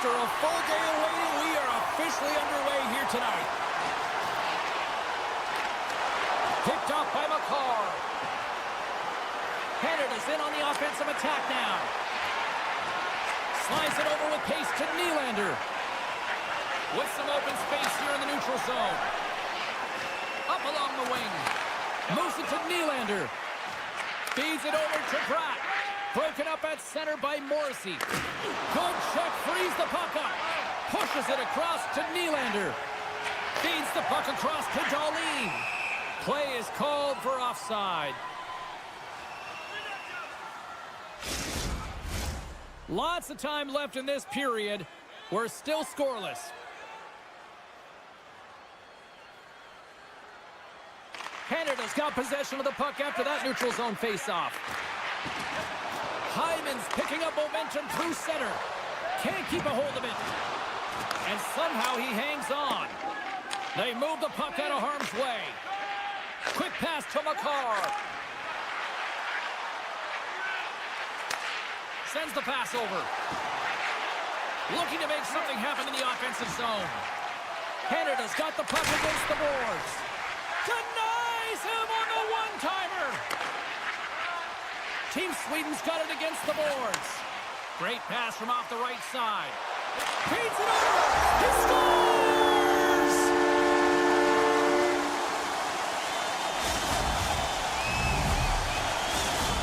After a full day of waiting, we are officially underway here tonight. Picked off by McCarr. Canada's in on the offensive attack now. Slides it over with pace to Nylander. With some open space here in the neutral zone. Up along the wing. Moves it to Nylander. Feeds it over to Pratt. Broken up at center by Morrissey. Good check, frees the puck up. Pushes it across to Nylander. Feeds the puck across to Darlene. Play is called for offside. Lots of time left in this period. We're still scoreless. Canada's got possession of the puck after that neutral zone face-off. Hyman's picking up momentum through center. Can't keep a hold of it. And somehow he hangs on. They move the puck out of harm's way. Quick pass to McCarr. Sends the pass over. Looking to make something happen in the offensive zone. Canada's got the puck against the boards. Denies him on the one-timer. Team Sweden's got it against the boards. Great pass from off the right side. Feeds it over. He scores!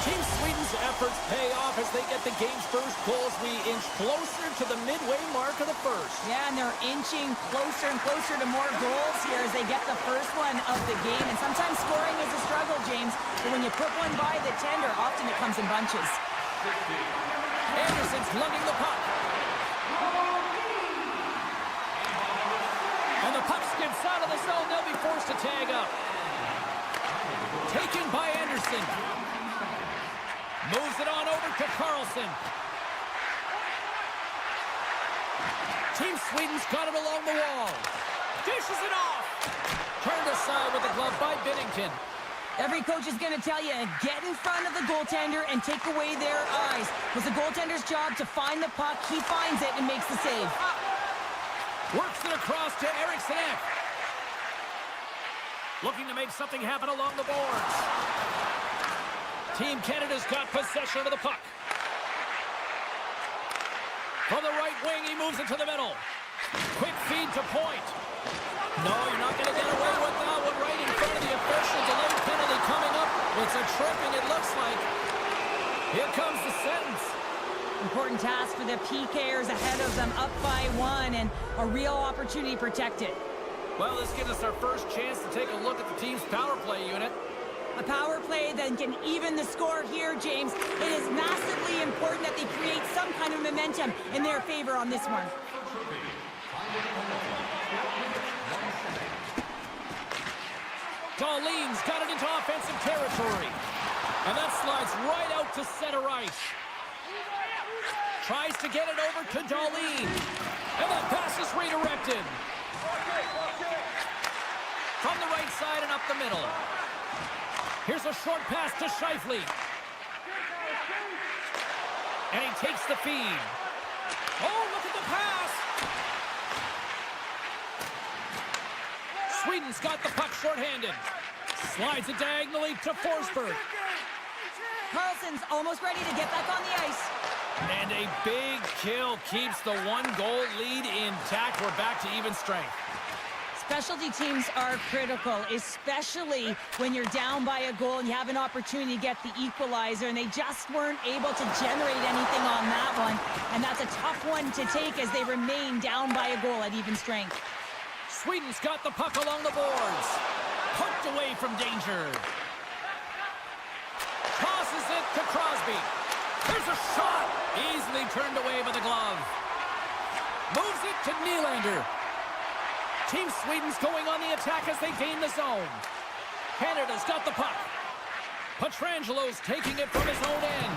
Team Sweden's efforts pay off as they get the game's first goal as we inch closer to the midway mark of the first. Yeah, and they're inching closer and closer to more goals here as they get the first one of the game. And sometimes scoring is a struggle, James. But when you put one by the tender, often it comes in bunches. Anderson's lugging the puck. And the puck skips out of the zone. They'll be forced to tag up. Taken by Anderson. Moves it on over to Carlson. Team Sweden's got it along the wall. Dishes it off. Turned aside with the glove by Binnington. Every coach is going to tell you, get in front of the goaltender and take away their eyes. It's the goaltender's job to find the puck. He finds it and makes the save. Works it across to Eriksson. Looking to make something happen along the boards. Team Canada's got possession of the puck. From the right wing, he moves it to the middle. Quick feed to point. No, you're not going to get away with that one right in front of the official. Delayed penalty coming up. It's a tripping, it looks like. Here comes the sentence. Important task for the PKers ahead of them, up by 1, and a real opportunity protected. Well, this gives us our first chance to take a look at the team's power play unit. A power play that can even the score here, James. It is massively important that they create some kind of momentum in their favor on this one. Darlene's got it into offensive territory. And that slides right out to center ice. Tries to get it over to Darlene. And that pass is redirected. From the right side and up the middle. Here's a short pass to Scheifele. And he takes the feed. Oh, look at the pass! Sweden's got the puck shorthanded. Slides it diagonally to Forsberg. Carlson's almost ready to get back on the ice. And a big kill keeps the one-goal lead intact. We're back to even strength. Specialty teams are critical, especially when you're down by a goal and you have an opportunity to get the equalizer, and they just weren't able to generate anything on that one. And that's a tough one to take as they remain down by a goal at even strength. Sweden's got the puck along the boards. Poked away from danger. Tosses it to Crosby. There's a shot. Easily turned away by the glove. Moves it to Nylander. Team Sweden's going on the attack as they gain the zone. Canada's got the puck. Petrangelo's taking it from his own end.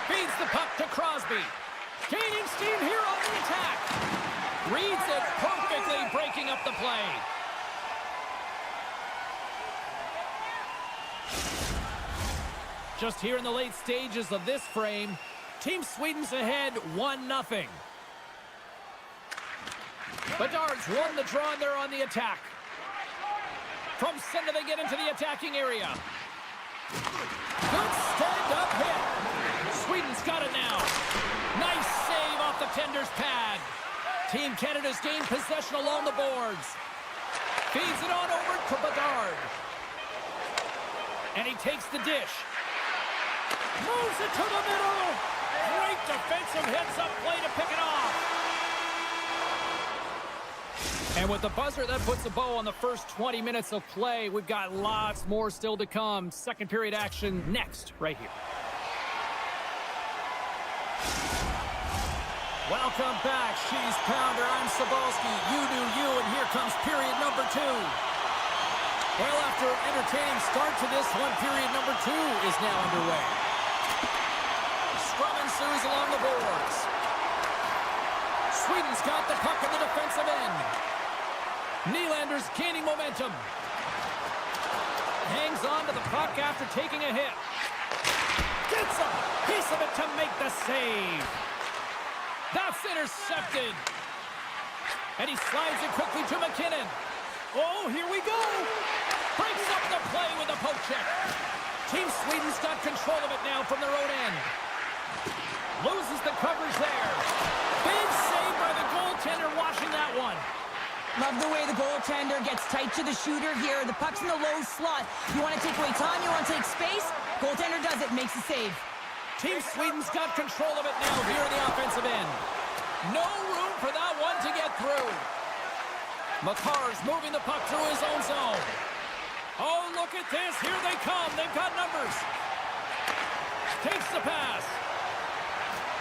Feeds the puck to Crosby. Gaining steam here on the attack. Reads it perfectly, breaking up the play. Just here in the late stages of this frame, Team Sweden's ahead 1-0. Bedard's won the draw and they're on the attack. From center they get into the attacking area. Good stand-up hit. Sweden's got it now. Nice save off the tender's pad. Team Canada's gained possession along the boards. Feeds it on over to Bedard. And he takes the dish. Moves it to the middle. Great defensive heads-up play to pick it off. And with the buzzer, that puts a bow on the first 20 minutes of play. We've got lots more still to come. Second period action next, right here. Welcome back, Cheese Pounder. I'm Sabalski. You do you, and here comes period number 2. Well, after an entertaining start to this one, period number 2 is now underway. Scrum ensues along the boards. Sweden's got the puck in the defensive end. Nylander's gaining momentum. Hangs on to the puck after taking a hit. Gets a piece of it to make the save. That's intercepted. And he slides it quickly to McKinnon. Oh, here we go. Breaks up the play with a poke check. Team Sweden's got control of it now from their own end. Loses the coverage there. Big save by the goaltender watching that one. Love the way the goaltender gets tight to the shooter here. The puck's in the low slot. You want to take away time, you want to take space. Goaltender does it, makes the save. Team Sweden's got control of it now here in the offensive end. No room for that one to get through. Makar's moving the puck through his own zone. Oh, look at this. Here they come. They've got numbers. Takes the pass.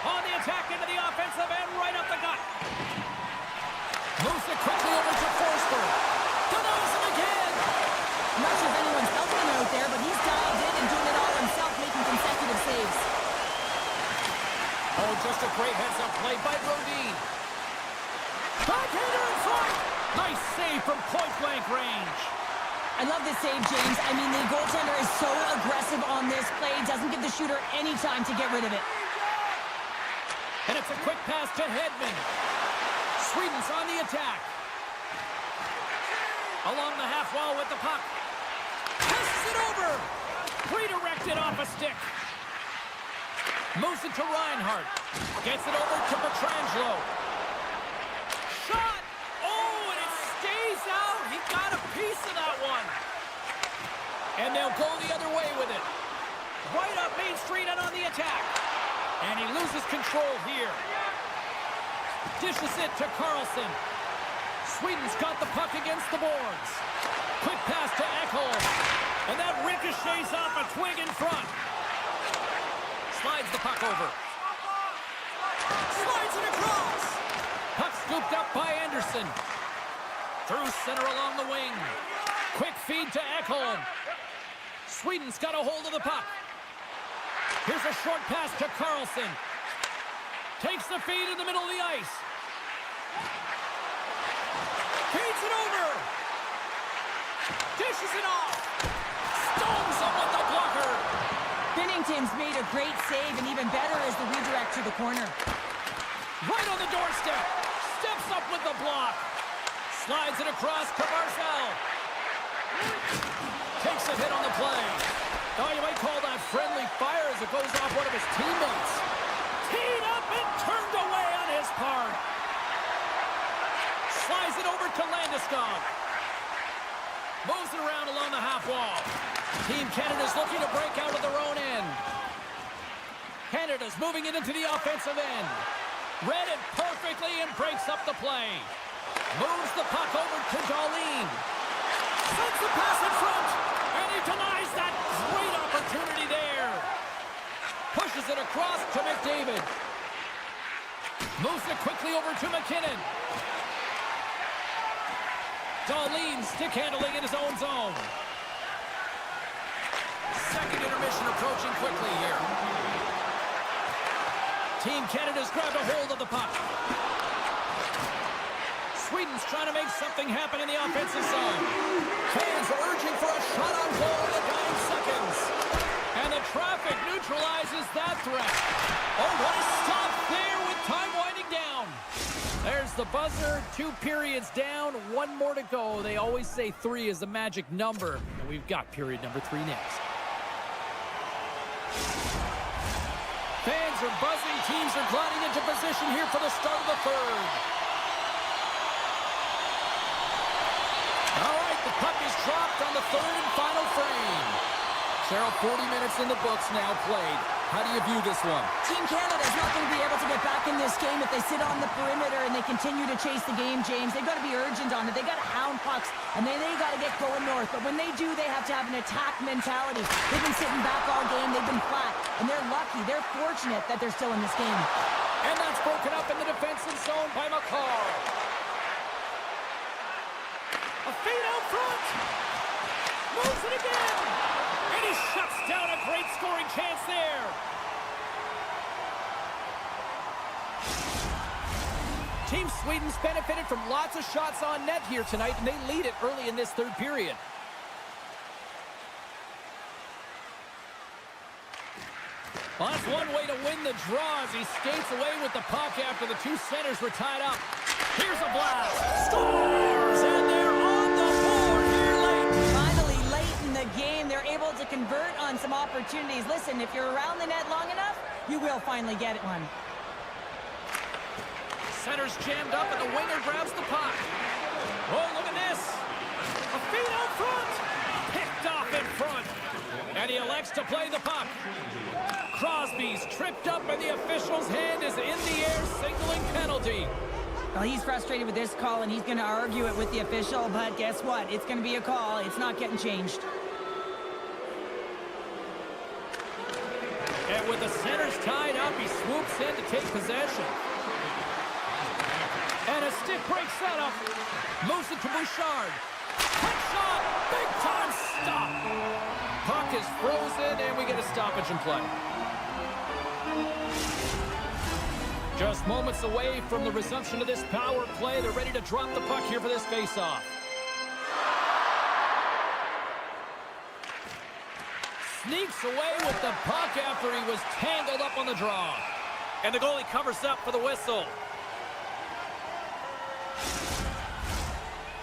On the attack into the offensive end, right up the gut. Moves it quickly over to Forsberg. Denies him again. I'm not sure if anyone's helping him out there, but he's dialed in and doing it all himself, making consecutive saves. Oh, just a great heads-up play by Brodin. Backhander in front. Nice save from point-blank range. I love this save, James. I mean, the goaltender is so aggressive on this play. Doesn't give the shooter any time to get rid of it. And it's a quick pass to Hedman. Sweden's on the attack. Along the half wall with the puck. Passes it over. Redirected off a stick. Moves it to Reinhart. Gets it over to Pietrangelo. Shot! Oh, and it stays out. He got a piece of that one. And they'll go the other way with it. Right up Main Street and on the attack. And he loses control here. Dishes it to Carlson. Sweden's got the puck against the boards. Quick pass to Ekholm. And that ricochets off a twig in front. Slides the puck over. Slides it across. Puck scooped up by Anderson. Through center along the wing. Quick feed to Ekholm. Sweden's got a hold of the puck. Here's a short pass to Carlson. Takes the feed in the middle of the ice. Feeds it over. Dishes it off. Stones him with the blocker. Binnington's made a great save, and even better is the redirect to the corner. Right on the doorstep. Steps up with the block. Slides it across to Barzal. Takes a hit on the play. Oh, you might call that friendly fire as it goes off one of his teammates. Teed up and turned away on his part. Slides it over to Landeskog. Moves it around along the half wall. Team Canada's looking to break out of their own end. Canada's moving it into the offensive end. Read it perfectly and breaks up the play. Moves the puck over to Dahlin. Sends the pass in front. And he denies that great opportunity there. Pushes it across to McDavid. Moves it quickly over to McKinnon. Dahlin stick handling in his own zone. Second intermission approaching quickly here. Team Canada's grabbed a hold of the puck. Sweden's trying to make something happen in the offensive zone. Fans are urging for a shot on goal in the dying seconds. And the traffic neutralizes that threat. Oh, what a stop there with time winding down. There's the buzzer. 2 periods down, 1 more to go. They always say 3 is the magic number, and we've got period number 3 next. Fans are buzzing. Teams are gliding into position here for the start of the third. All right, the puck is dropped on the third and final frame. Cheryl, 40 minutes in the books now played. How do you view this one? Team Canada is not going to be able to get back in this game if they sit on the perimeter and they continue to chase the game, James. They've got to be urgent on it. They've got to hound pucks, and then they got to get going north. But when they do, they have to have an attack mentality. They've been sitting back all game. They've been flat, and they're lucky. They're fortunate that they're still in this game. And that's broken up in the defensive zone by McCall. A feed out front. Moves it again. And he shuts down a great scoring chance there. Team Sweden's benefited from lots of shots on net here tonight, and they lead it early in this third period. Well, that's one way to win the draw as he skates away with the puck after the 2 centers were tied up. Here's a blast. Scores! And they're on the board here late. Finally, late in the game, they're able to convert on some opportunities. Listen, if you're around the net long enough, you will finally get it one. Center's jammed up, and the winger grabs the puck. Oh, look at this. A feed out front. Picked off in front. And he elects to play the puck. Crosby's tripped up, and the official's hand is in the air, signaling penalty. Well, he's frustrated with this call, and he's going to argue it with the official, but guess what? It's going to be a call. It's not getting changed. And with the centers tied up, he swoops in to take possession. And a stick break setup. Moves it to Bouchard. Quick shot. Big time stop. Puck is frozen, and we get a stoppage in play. Just moments away from the resumption of this power play. They're ready to drop the puck here for this faceoff. Sneaks away with the puck after he was tangled up on the draw. And the goalie covers up for the whistle.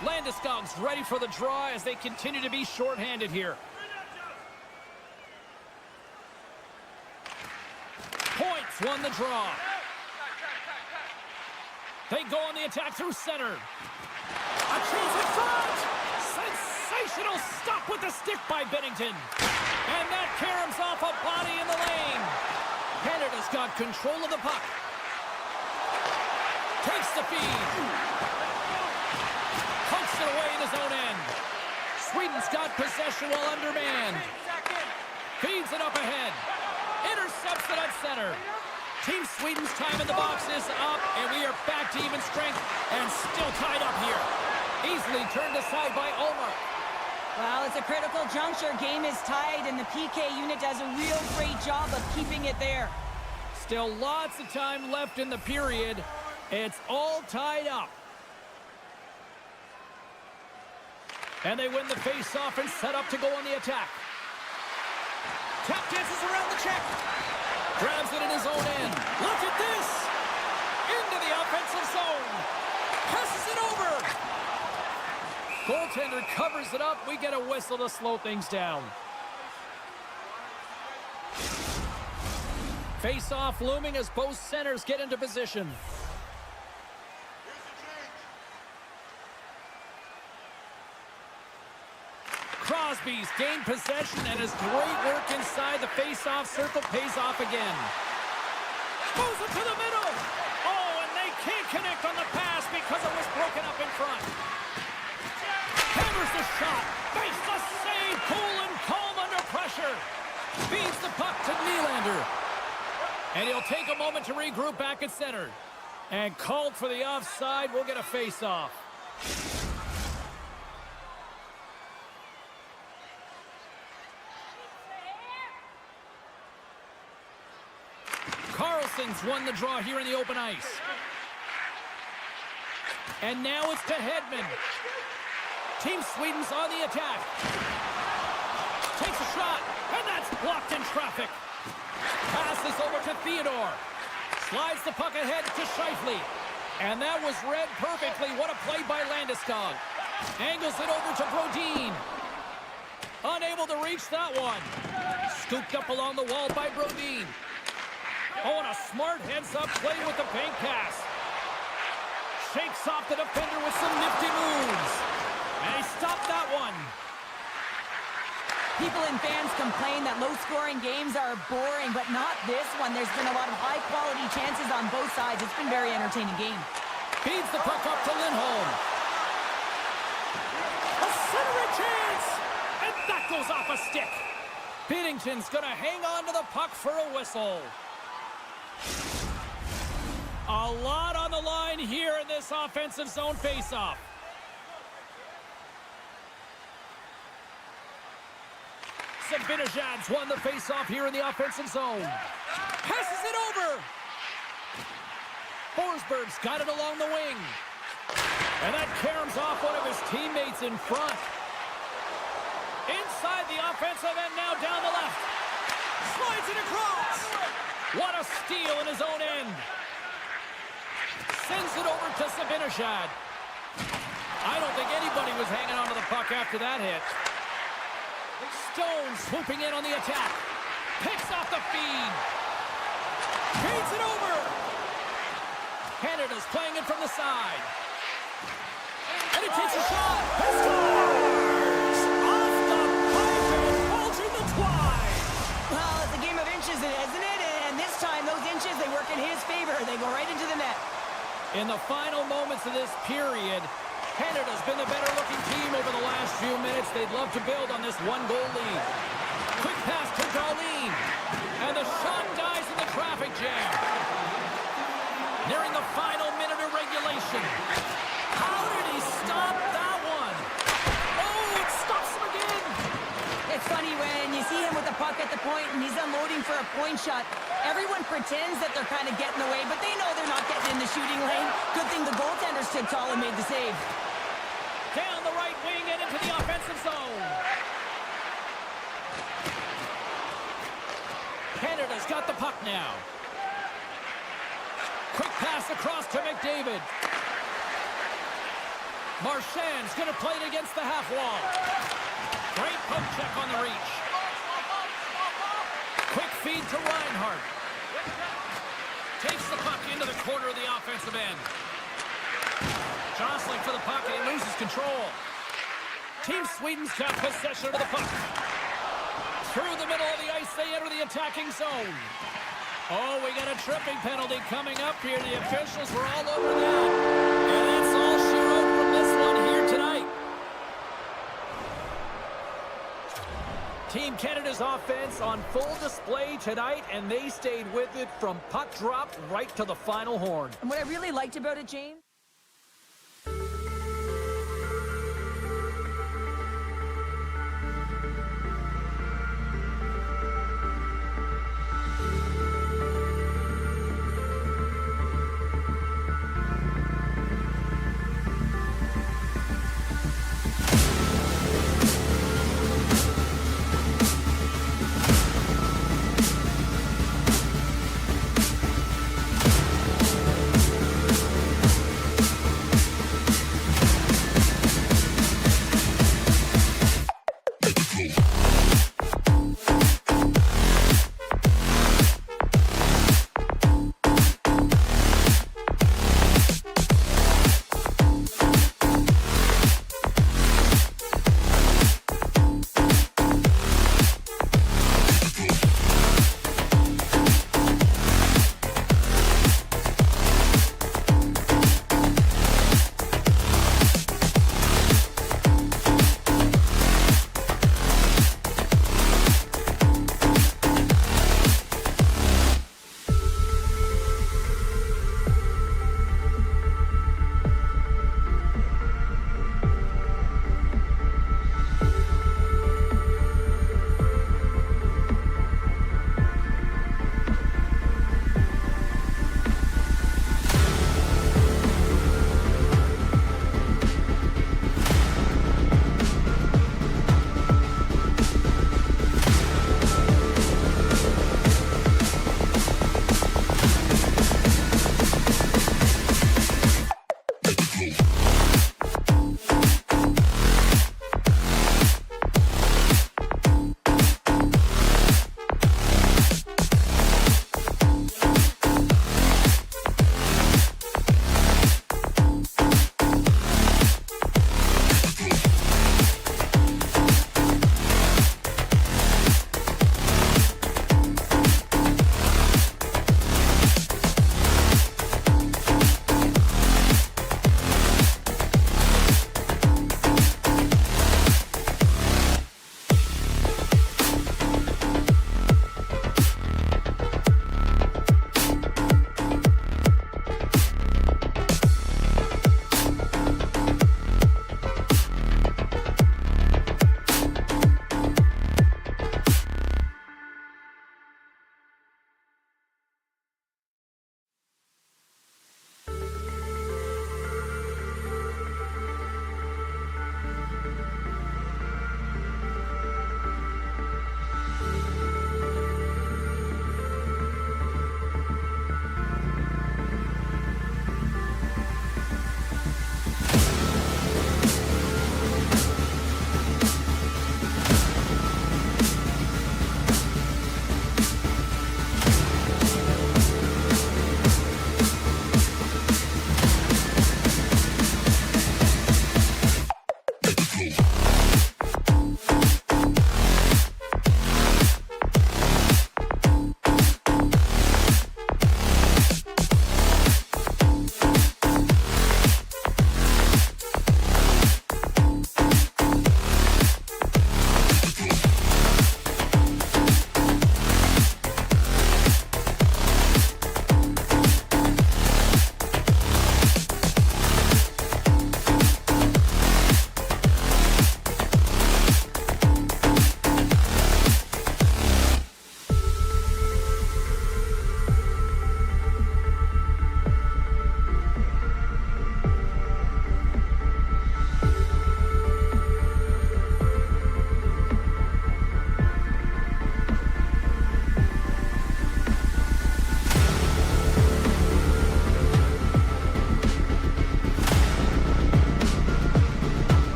Landeskog's ready for the draw as they continue to be shorthanded here. Points won the draw. They go on the attack through center. A chase in front! Sensational stop with the stick by Bennington. And that caroms off a body in the lane. Canada's got control of the puck. Takes the feed. Punks it away in his own end. Sweden's got possession while undermanned. Feeds it up ahead. Intercepts it at center. Team Sweden's time in the box is up, and we are back to even strength and still tied up here. Easily turned aside by Ulmer. Well, it's a critical juncture. Game is tied, and the PK unit does a real great job of keeping it there. Still lots of time left in the period. It's all tied up. And they win the face-off and set up to go on the attack. Tap dances around the check. Grabs it in his own end. Look at this. Into the offensive zone. Passes it over. Goaltender covers it up. We get a whistle to slow things down. Face-off looming as both centers get into position. Crosby's gained possession, and his great work inside the face-off circle pays off again. Moves it to the middle. Oh, and they can't connect on the pass because it was broken up in front. Hammers the shot. Makes the save. Cool and calm under pressure. Feeds the puck to Nylander. And he'll take a moment to regroup back at center. And called for the offside. We'll get a face-off. Carlson's won the draw here in the open ice. And now it's to Hedman. Team Sweden's on the attack. Takes a shot, and that's blocked in traffic. Passes over to Theodore. Slides the puck ahead to Scheifele. And that was read perfectly. What a play by Landeskog. Angles it over to Brodin. Unable to reach that one. Scooped up along the wall by Brodin. Oh, and a smart heads-up play with the bank pass. Shakes off the defender with some nifty moves. And he stopped that one. People and fans complain that low-scoring games are boring, but not this one. There's been a lot of high-quality chances on both sides. It's been a very entertaining game. Feeds the puck up to Lindholm. A centering chance! And that goes off a stick. Binnington's going to hang on to the puck for a whistle. A lot on the line here in this offensive zone faceoff. Zibanejad's won the faceoff here in the offensive zone. Passes it over. Forsberg's got it along the wing. And that caroms off one of his teammates in front. Inside the offensive end now down the left. Slides it across. What a steal in his own end. Sends it over to Zibanejad. I don't think anybody was hanging on to the puck after that hit. Stone swooping in on the attack. Picks off the feed. Feeds it over. Canada's playing it from the side. And he takes a shot. He scores! Off the pipe and falls in the twine. Well, it's a game of inches, isn't it? And this time, those inches, they work in his favor. They go right into the net. In the final moments of this period, Canada's been the better-looking team over the last few minutes. They'd love to build on this one-goal lead. Quick pass to Darlene. And the shot dies in the traffic jam. Nearing the final minute of regulation. How did he stop that one? Oh, it stops him again. It's funny when you see him with the puck at the point and he's unloading for a point shot. Everyone pretends that they're kind of getting away, but they know they're not getting in the shooting lane. Good thing the goaltender stood tall and made the save. Down the right wing and into the offensive zone. Canada's got the puck now. Quick pass across to McDavid. Marchand's going to play it against the half wall. Great poke check on the reach. Quick feed to Reinhart. Takes the puck into the corner of the offensive end. Jostling for the puck and he loses control. Team Sweden's got possession of the puck. Through the middle of the ice, they enter the attacking zone. Oh, we got a tripping penalty coming up here. The officials were all over that. And that's all she wrote from this one here tonight. Team Canada's offense on full display tonight, and they stayed with it from puck drop right to the final horn. And what I really liked about it, James,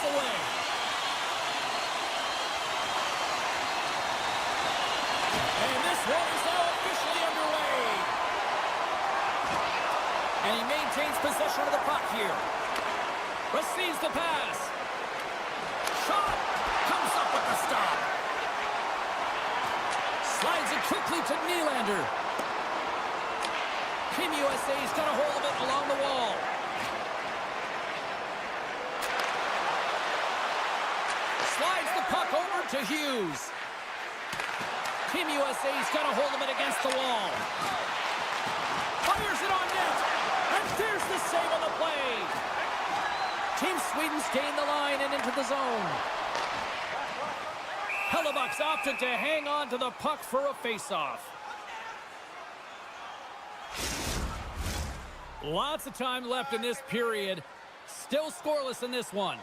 gets away. And this one is now officially underway. And he maintains possession of the puck here. Receives the pass. Shot. Comes up with the stop. Slides it quickly to Nylander. Team USA's got a hold of it along the wall. Slides the puck over to Hughes. Team USA's got a hold of it against the wall. Fires it on net. And there's the save on the play. Team Sweden's gained the line and into the zone. Hellebuck's opted to hang on to the puck for a face-off. Lots of time left in this period. Still scoreless in this one.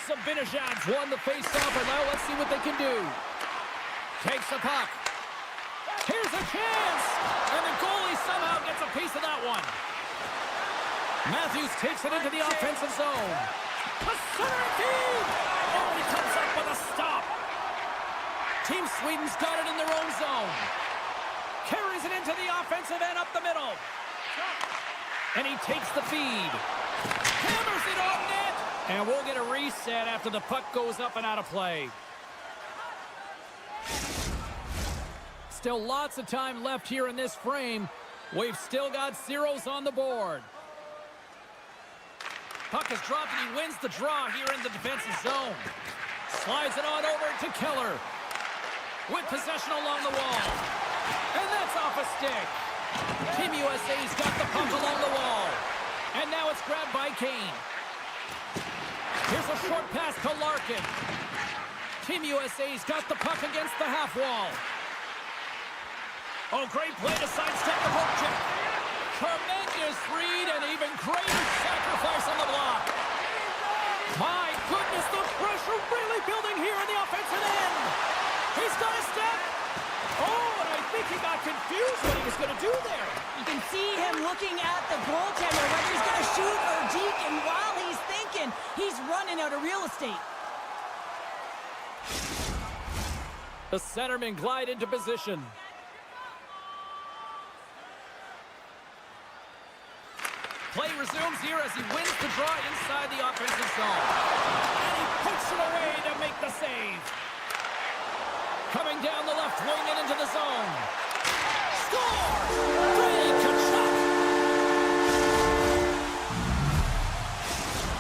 Zibanejad's won the face-off, and now let's see what they can do. Takes the puck. Here's a chance! And the goalie somehow gets a piece of that one. Matthews takes it into the offensive zone. A center feed! Oh, he comes up with a stop. Team Sweden's got it in their own zone. Carries it into the offensive end up the middle. And he takes the feed. Hammers it on net. And we'll get a reset after the puck goes up and out of play. Still lots of time left here in this frame. We've still got zeros on the board. Puck is dropped and he wins the draw here in the defensive zone. Slides it on over to Keller. With possession along the wall. And that's off a stick. Team USA's got the puck along the wall. And now it's grabbed by Kane. Here's a short pass to Larkin. Team USA's got the puck against the half wall. Oh, great play to sidestep the poke check. Tremendous read and even greater sacrifice on the block. My goodness, the pressure really building here in the offensive end. He's got a step. Oh, and I think he got confused what he was going to do there. You can see him looking at the goaltender, whether he's going to shoot or deke, and while he's thinking, he's running out of real estate. The centermen glide into position. Play resumes here as he wins the draw inside the offensive zone. And he puts it away to make the save. Coming down the left wing and into the zone. Score! Brady Tkachuk!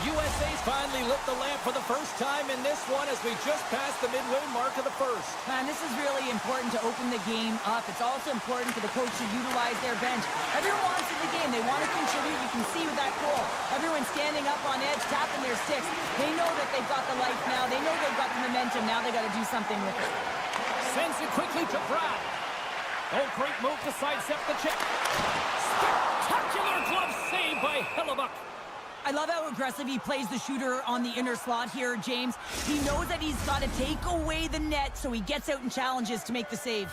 USA's finally lit the lamp for the first time in this one as we just passed the midway mark of the first. Man, this is really important to open the game up. It's also important for the coach to utilize their bench. Everyone wants in the game. They want to contribute. You can see with that goal. Everyone's standing up on edge, tapping their sticks. They know that they've got the life now. They know they've got the momentum. Now they got to do something with it. Sends it quickly to Brown. Oh, great move to sidestep the check. Spectacular glove save by Hellebuck. I love how aggressive he plays the shooter on the inner slot here, James. He knows that he's got to take away the net, so he gets out and challenges to make the save.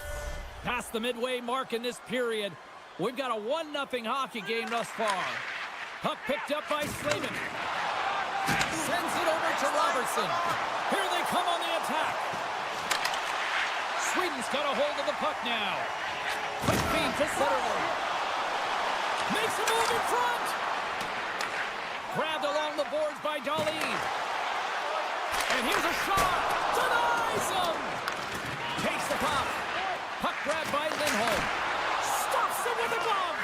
Past the midway mark in this period, we've got a 1-0 hockey game thus far. Puck picked up by Slavin. Sends it over to Robertson. Here they come on the attack. Sweden's got a hold of the puck now. Quick feed to Zetterlund. Makes a move in front. Grabbed along the boards by Dahlin. And here's a shot. Denies him. Takes the puck. Puck grabbed by Lindholm. Stops him with a glove.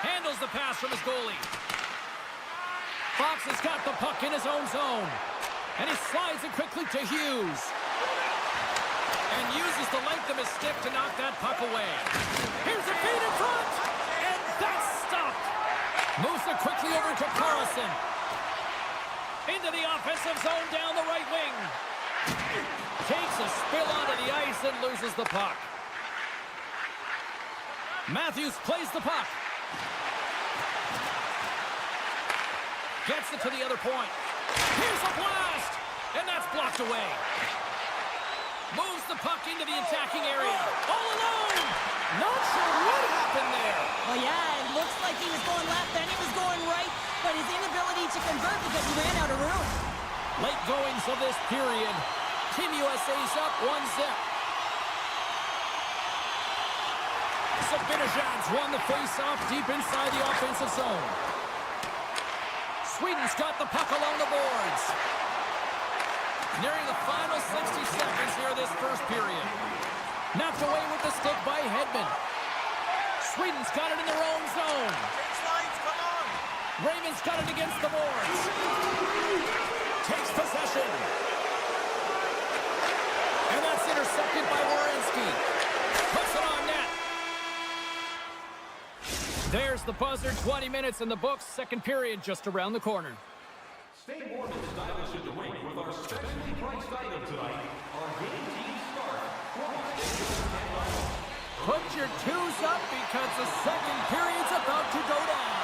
Handles the pass from his goalie. Fox has got the puck in his own zone. And he slides it quickly to Hughes. And uses the length of his stick to knock that puck away. Here's a feed in front. And that's stopped. Moves it quickly over to Carlson. Into the offensive zone down the right wing. Takes a spill onto the ice and loses the puck. Matthews plays the puck. Gets it to the other point. Here's a blast. And that's blocked away. Moves the puck into the attacking area. All alone. Not sure what happened there. Well, yeah, it looks like he was going left, then he was going right. but his inability to convert because he ran out of room. Late goings of this period. Team USA's up 1-0. Sabinajad's won the face-off deep inside the offensive zone. Sweden's got the puck along the boards. Nearing the final 60 seconds here this first period. Knocked away with the stick by Hedman. Sweden's got it in their own zone. Raymond's got it against the boards. Takes possession. And that's intercepted by Werenski. Puts it on net. There's the buzzer. 20 minutes in the books. Second period just around the corner. Stay warm and stylish at the rink with our specially priced item tonight. Our game team start. Put your twos up because the second period's about to go down.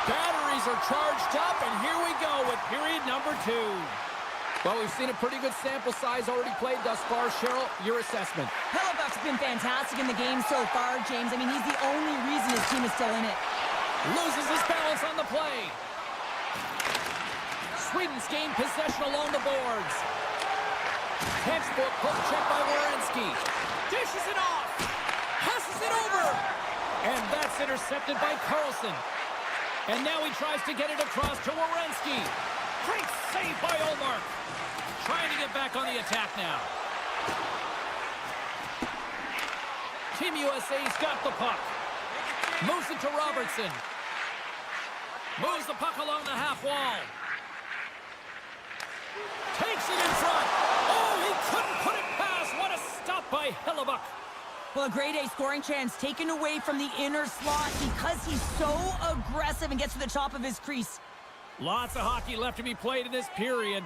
Batteries are charged up, and here we go with period number 2. Well, we've seen a pretty good sample size already played thus far. Cheryl, your assessment. Hellebuck's been fantastic in the game so far, James. I mean, he's the only reason his team is still in it. Loses his balance on the play. Sweden's gained possession along the boards. Textbook poke check by Werenski. Dishes it off. Passes it over. And that's intercepted by Carlson. And now he tries to get it across to Werenski. Great save by Olmark. Trying to get back on the attack now. Team USA's got the puck. Moves it to Robertson. Moves the puck along the half wall. Takes it in front. Oh, he couldn't put it past. What a stop by Hellebuck. Well, a grade A scoring chance taken away from the inner slot because he's so aggressive and gets to the top of his crease. Lots of hockey left to be played in this period.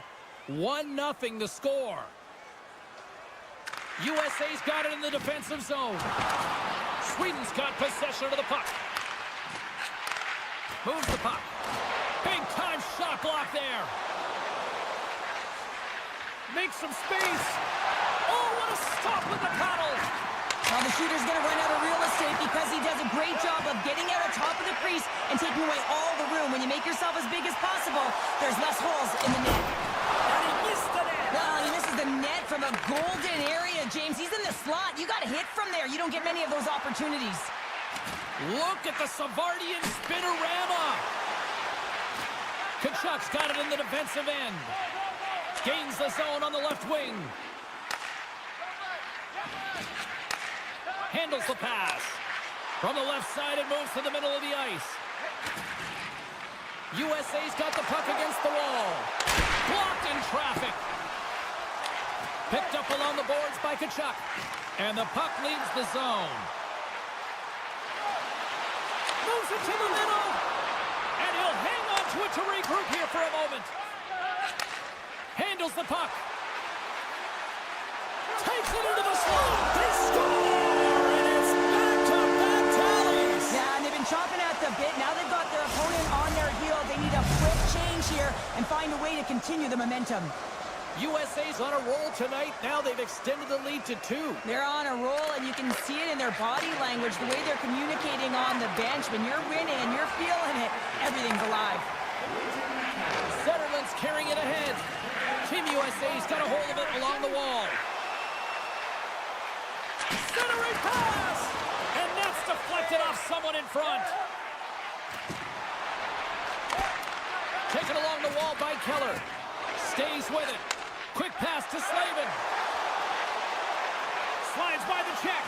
1-0 the score. USA's got it in the defensive zone. Sweden's got possession of the puck. Moves the puck. Big time shot block there. Makes some space. Oh, what a stop with the paddle. Well, the shooter's going to run out of real estate because he does a great job of getting out of top of the crease and taking away all the room. When you make yourself as big as possible, there's less holes in the net. And he missed the net. Well, he misses the net from a golden area, James. He's in the slot. You got to hit from there. You don't get many of those opportunities. Look at the Savardian spinorama. Kachuk's got it in the defensive end. Gains the zone on the left wing. Handles the pass. From the left side, it moves to the middle of the ice. USA's got the puck against the wall. Blocked in traffic. Picked up along the boards by Kachuk. And the puck leaves the zone. Moves it to the middle. And he'll hang on to it to regroup here for a moment. Handles the puck. Takes it into the slot. They score! And it's back-to-back tallies. Yeah, and they've been chomping at the bit. Now they've got their opponent on their heel. They need a quick change here and find a way to continue the momentum. USA's on a roll tonight. Now they've extended the lead to 2. They're on a roll, and you can see it in their body language, the way they're communicating on the bench. When you're winning and you're feeling it, everything's alive. Zetterlund's carrying it ahead. Team USA's got a hold of it along the wall. Centering pass! And that's deflected off someone in front. Taken along the wall by Keller. Stays with it. Quick pass to Slavin. Slides by the check.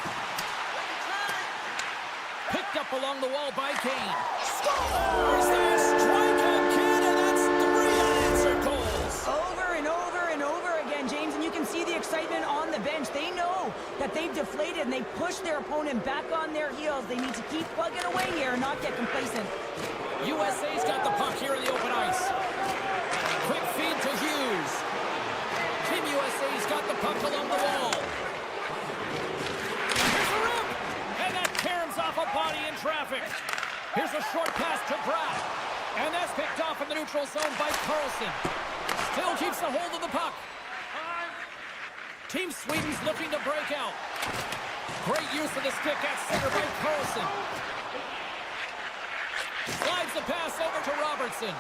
Picked up along the wall by Kane. Scores! They strike again, and that's 3 unanswered goals. Over and over and over again, James, and you can see the excitement on the bench. They know that they've deflated, and they push their opponent back on their heels. They need to keep plugging away here and not get complacent. USA's got the puck here in the open ice. Quick feed to Hughes. Team USA's got the puck along the wall. Here's a rip! And that caroms off a body in traffic. Here's a short pass to Pratt. And that's picked off in the neutral zone by Carlson. Still keeps a hold of the puck. Team Sweden's looking to break out. Great use of the stick at center by Carlson. Slides the pass over to Robertson.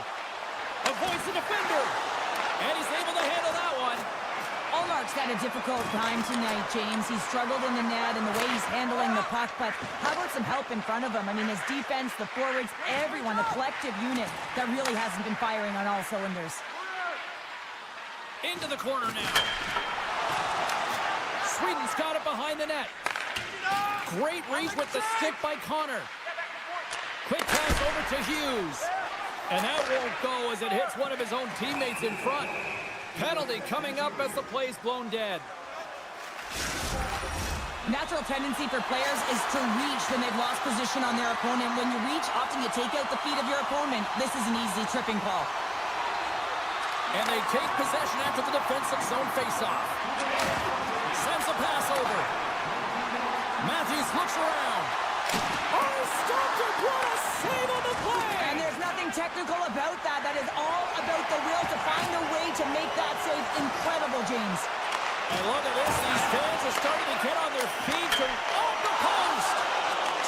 Avoids the defender. And he's able to handle that one. Allmark's had a difficult time tonight, James. He's struggled in the net and the way he's handling the puck, but how about some help in front of him? I mean, his defense, the forwards, everyone, the collective unit that really hasn't been firing on all cylinders. Into the corner now. Sweden's got it behind the net. Great reach with the stick by Connor. Quick pass over to Hughes. And that won't go as it hits one of his own teammates in front. Penalty coming up as the play's blown dead. Natural tendency for players is to reach when they've lost position on their opponent. When you reach, often you take out the feet of your opponent. This is an easy tripping call. And they take possession after the defensive zone faceoff. Sends a pass over. Matthews looks around. Oh, stopped it! What a save on the play! And there's nothing technical about that. That is all about the will to find a way to make that save. Incredible, James. And look at this. These fans are starting to get on their feet to off the post.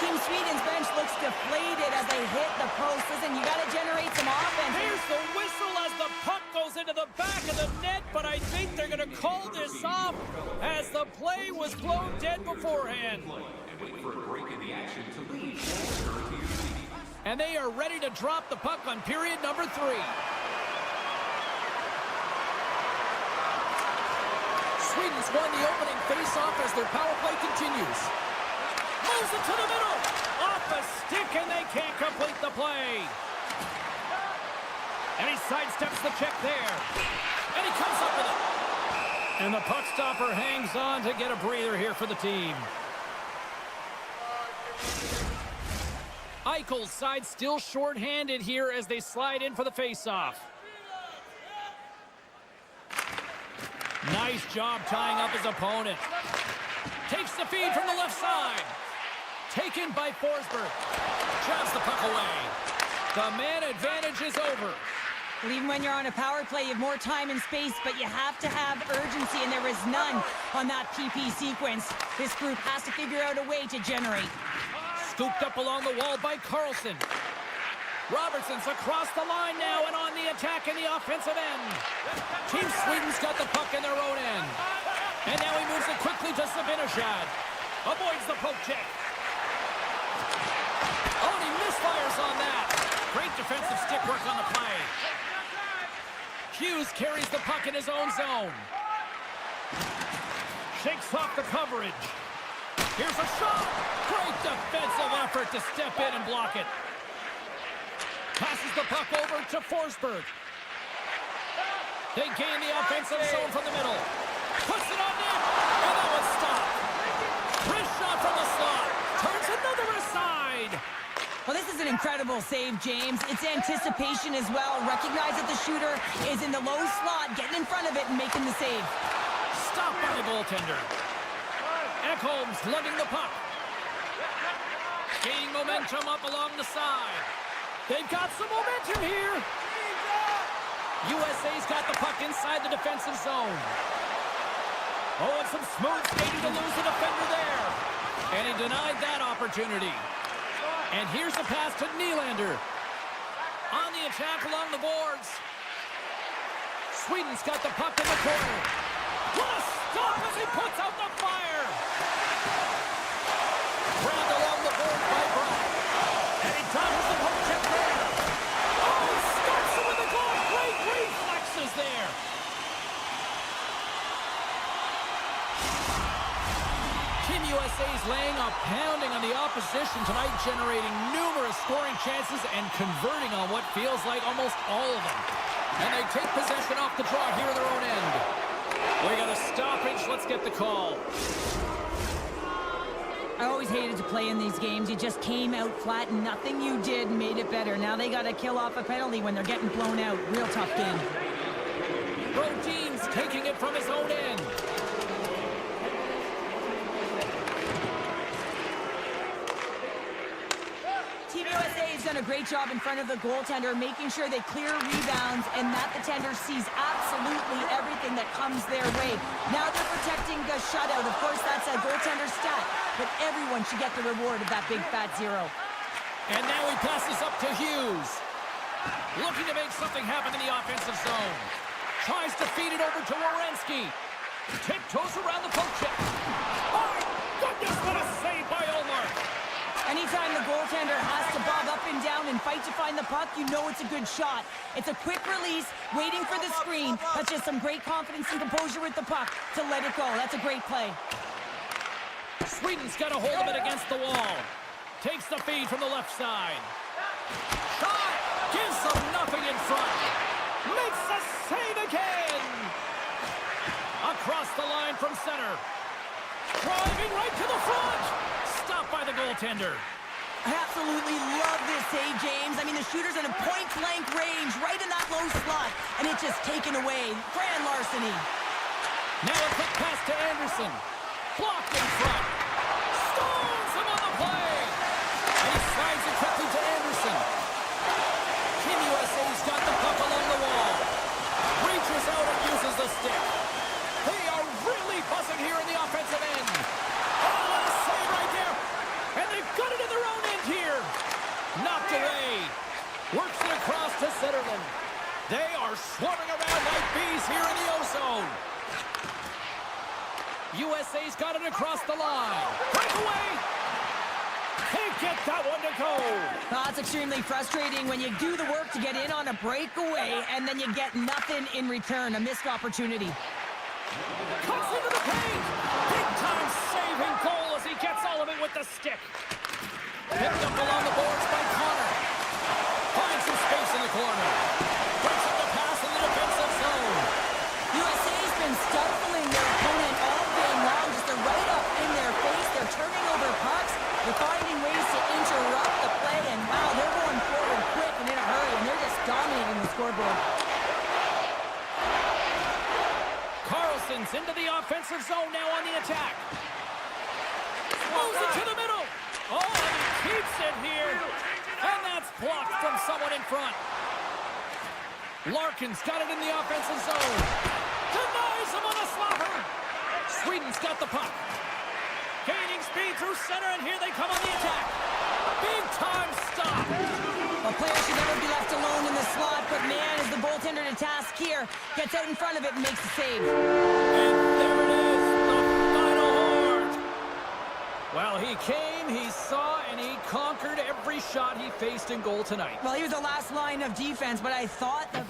Team Sweden's bench looks deflated as they hit the post. Listen, you got to generate some offense. Here's the whistle as the puck goes into the back of the net, but I think they're going to call this off as the play was blown dead beforehand. And they are ready to drop the puck on period number 3. Sweden's won the opening face-off as their power play continues. Moves it to the middle. Off a stick, and they can't complete the play. And he sidesteps the check there. And he comes up with it. And the puck stopper hangs on to get a breather here for the team. Eichel's side still short-handed here as they slide in for the face-off. Nice job tying up his opponent. Takes the feed from the left side. Taken by Forsberg. Jabs the puck away. The man advantage is over. Well, even when you're on a power play, you have more time and space, but you have to have urgency, and there is none on that PP sequence. This group has to figure out a way to generate. Scooped up along the wall by Carlson. Robertson's across the line now and on the attack in the offensive end. Team Sweden's got the puck in their own end. And now he moves it quickly to Sabinashad. Avoids the poke check. Oh, and he misfires on that. Great defensive stick work on the play. Hughes carries the puck in his own zone. Shakes off the coverage. Here's a shot. Great defensive effort to step in and block it. Passes the puck over to Forsberg. They gain the offensive zone from the middle. Puts it on net. And that one's stopped. Wrist shot from the slot. Turns another aside. Well, this is an incredible save, James. It's anticipation as well. Recognize that the shooter is in the low slot, getting in front of it and making the save. Stopped by the goaltender. Ekholm's lugging the puck. Gaining momentum up along the side. They've got some momentum here. USA's got the puck inside the defensive zone. Oh, and some smooth skating to lose the defender there. And he denied that opportunity. And here's the pass to Nylander. On the attack along the boards. Sweden's got the puck in the corner. What a stop as he puts out the fire. Grabbed along the board by Brock. And he tosses the poke check there. Oh, he starts it with the goal. Great reflexes there. Team USA's laying a pounding on the opposition tonight, generating numerous scoring chances and converting on what feels like almost all of them. And they take possession off the draw here in their own end. We got a stoppage. Let's get the call. I always hated to play in these games. You just came out flat, and nothing you did made it better. Now they got to kill off a penalty when they're getting blown out. Real tough game. Brodin's taking it from his own end. Team USA has done a great job in front of the goaltender, making sure they clear rebounds and that the tender sees absolutely everything that comes their way. Now they're protecting the shutout. Of course, that's a goaltender stat, but everyone should get the reward of that big fat zero. And now he passes up to Hughes. Looking to make something happen in the offensive zone. Tries to feed it over to Werenski. Tiptoes around the poke check. Oh, my goodness, what a save by Ullmark. Anytime the goaltender has to bob up and down and fight to find the puck, you know it's a good shot. It's a quick release, waiting for the screen. That's just some great confidence and composure with the puck to let it go. That's a great play. Sweden's got a hold of it against the wall. Takes the feed from the left side. Shot! Gives them nothing in front. Makes the save again! Across the line from center. Driving right to the front! Stopped by the goaltender. I absolutely love this save, James. I mean, the shooter's in a point-blank range, right in that low slot, and it's just taken away. Grand larceny. Now a quick pass to Anderson. Blocked in front. Stones him on the play! And he slides it quickly to Anderson. Team USA's got the puck along the wall. Reaches out and uses the stick. They are really buzzing here in the offensive end. Oh, what a save right there! And they've got it in their own end here. Knocked away. Works it across to Zetterlund. They are swarming around like bees here in the O-zone. USA's got it across the line. Breakaway! Can't get that one to go. That's extremely frustrating when you do the work to get in on a breakaway and then you get nothing in return. A missed opportunity. Cuts into the paint. Big time saving goal as he gets all of it with the stick. Picked up along the boards by Connor. Finds some space in the corner. Breaks up the pass in the defensive zone. USA's been stifling their opponent all game long. Just they're right up in their face. They're turning over pucks. They're finding ways to interrupt the play. And wow, they're going forward quick and in a hurry. And they're just dominating the scoreboard. Carlson's into the offensive zone now on the attack. Moves it to the middle. Oh, and he keeps it here. And that's blocked from someone in front. Larkin's got it in the offensive zone. Denies him on a slapper. Sweden's got the puck. Gaining speed through center, and here they come on the attack. Big time stop. A player should never be left alone in the slot, but man, is the goaltender to task here. Gets out in front of it and makes the save. And there it is, the final horn. Well, he came, he saw, and he conquered every shot he faced in goal tonight. Well, he was the last line of defense, but I thought that...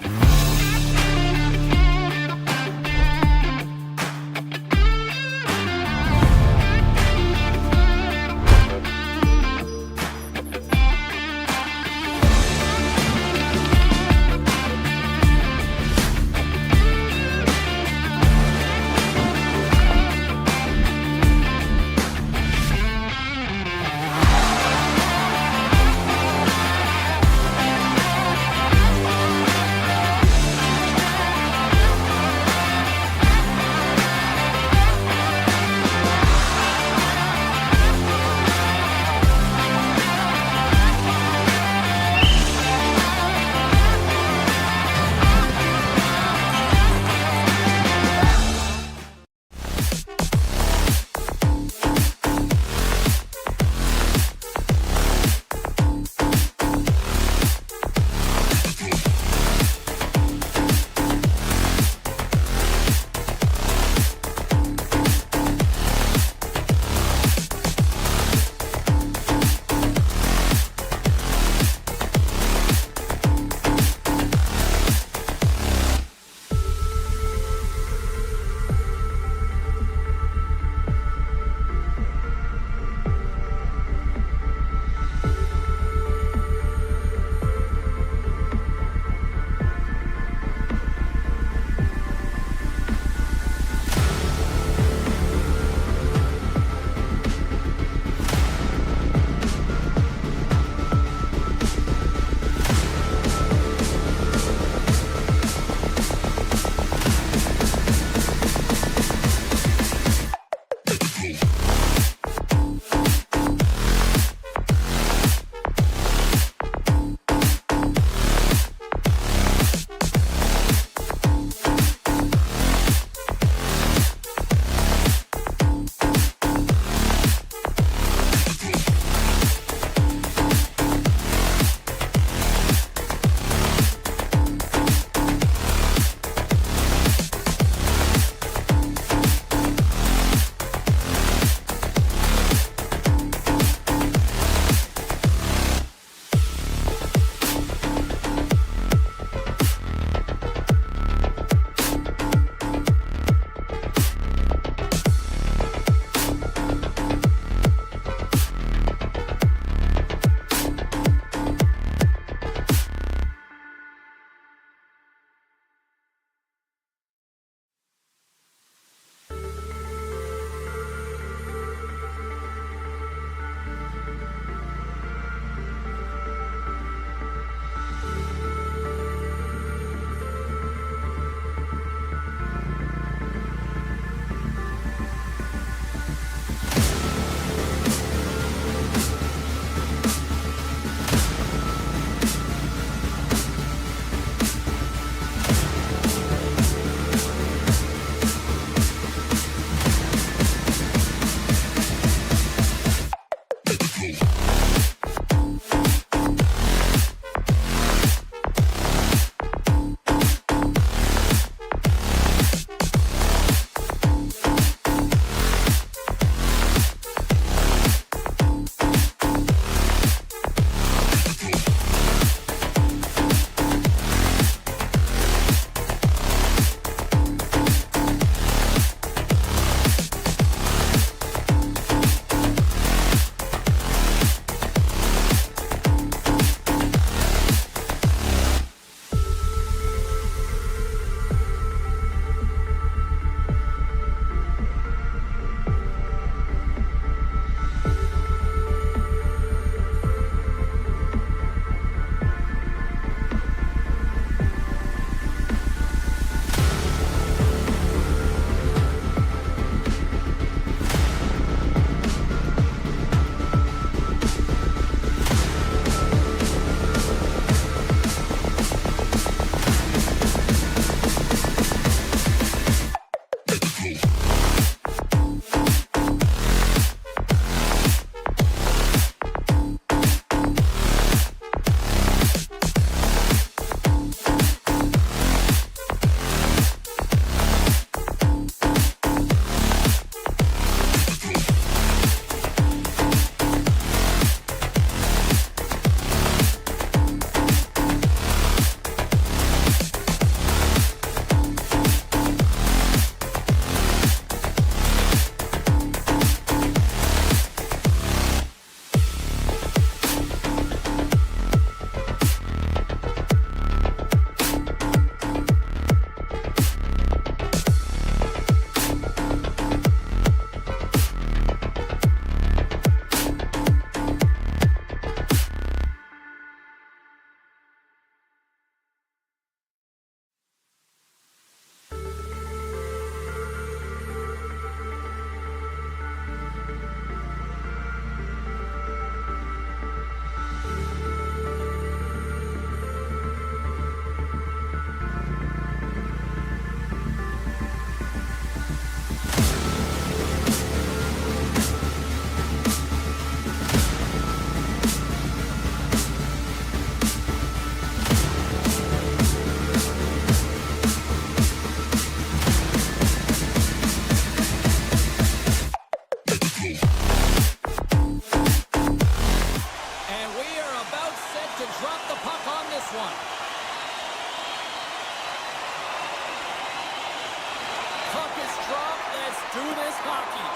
do this hockey.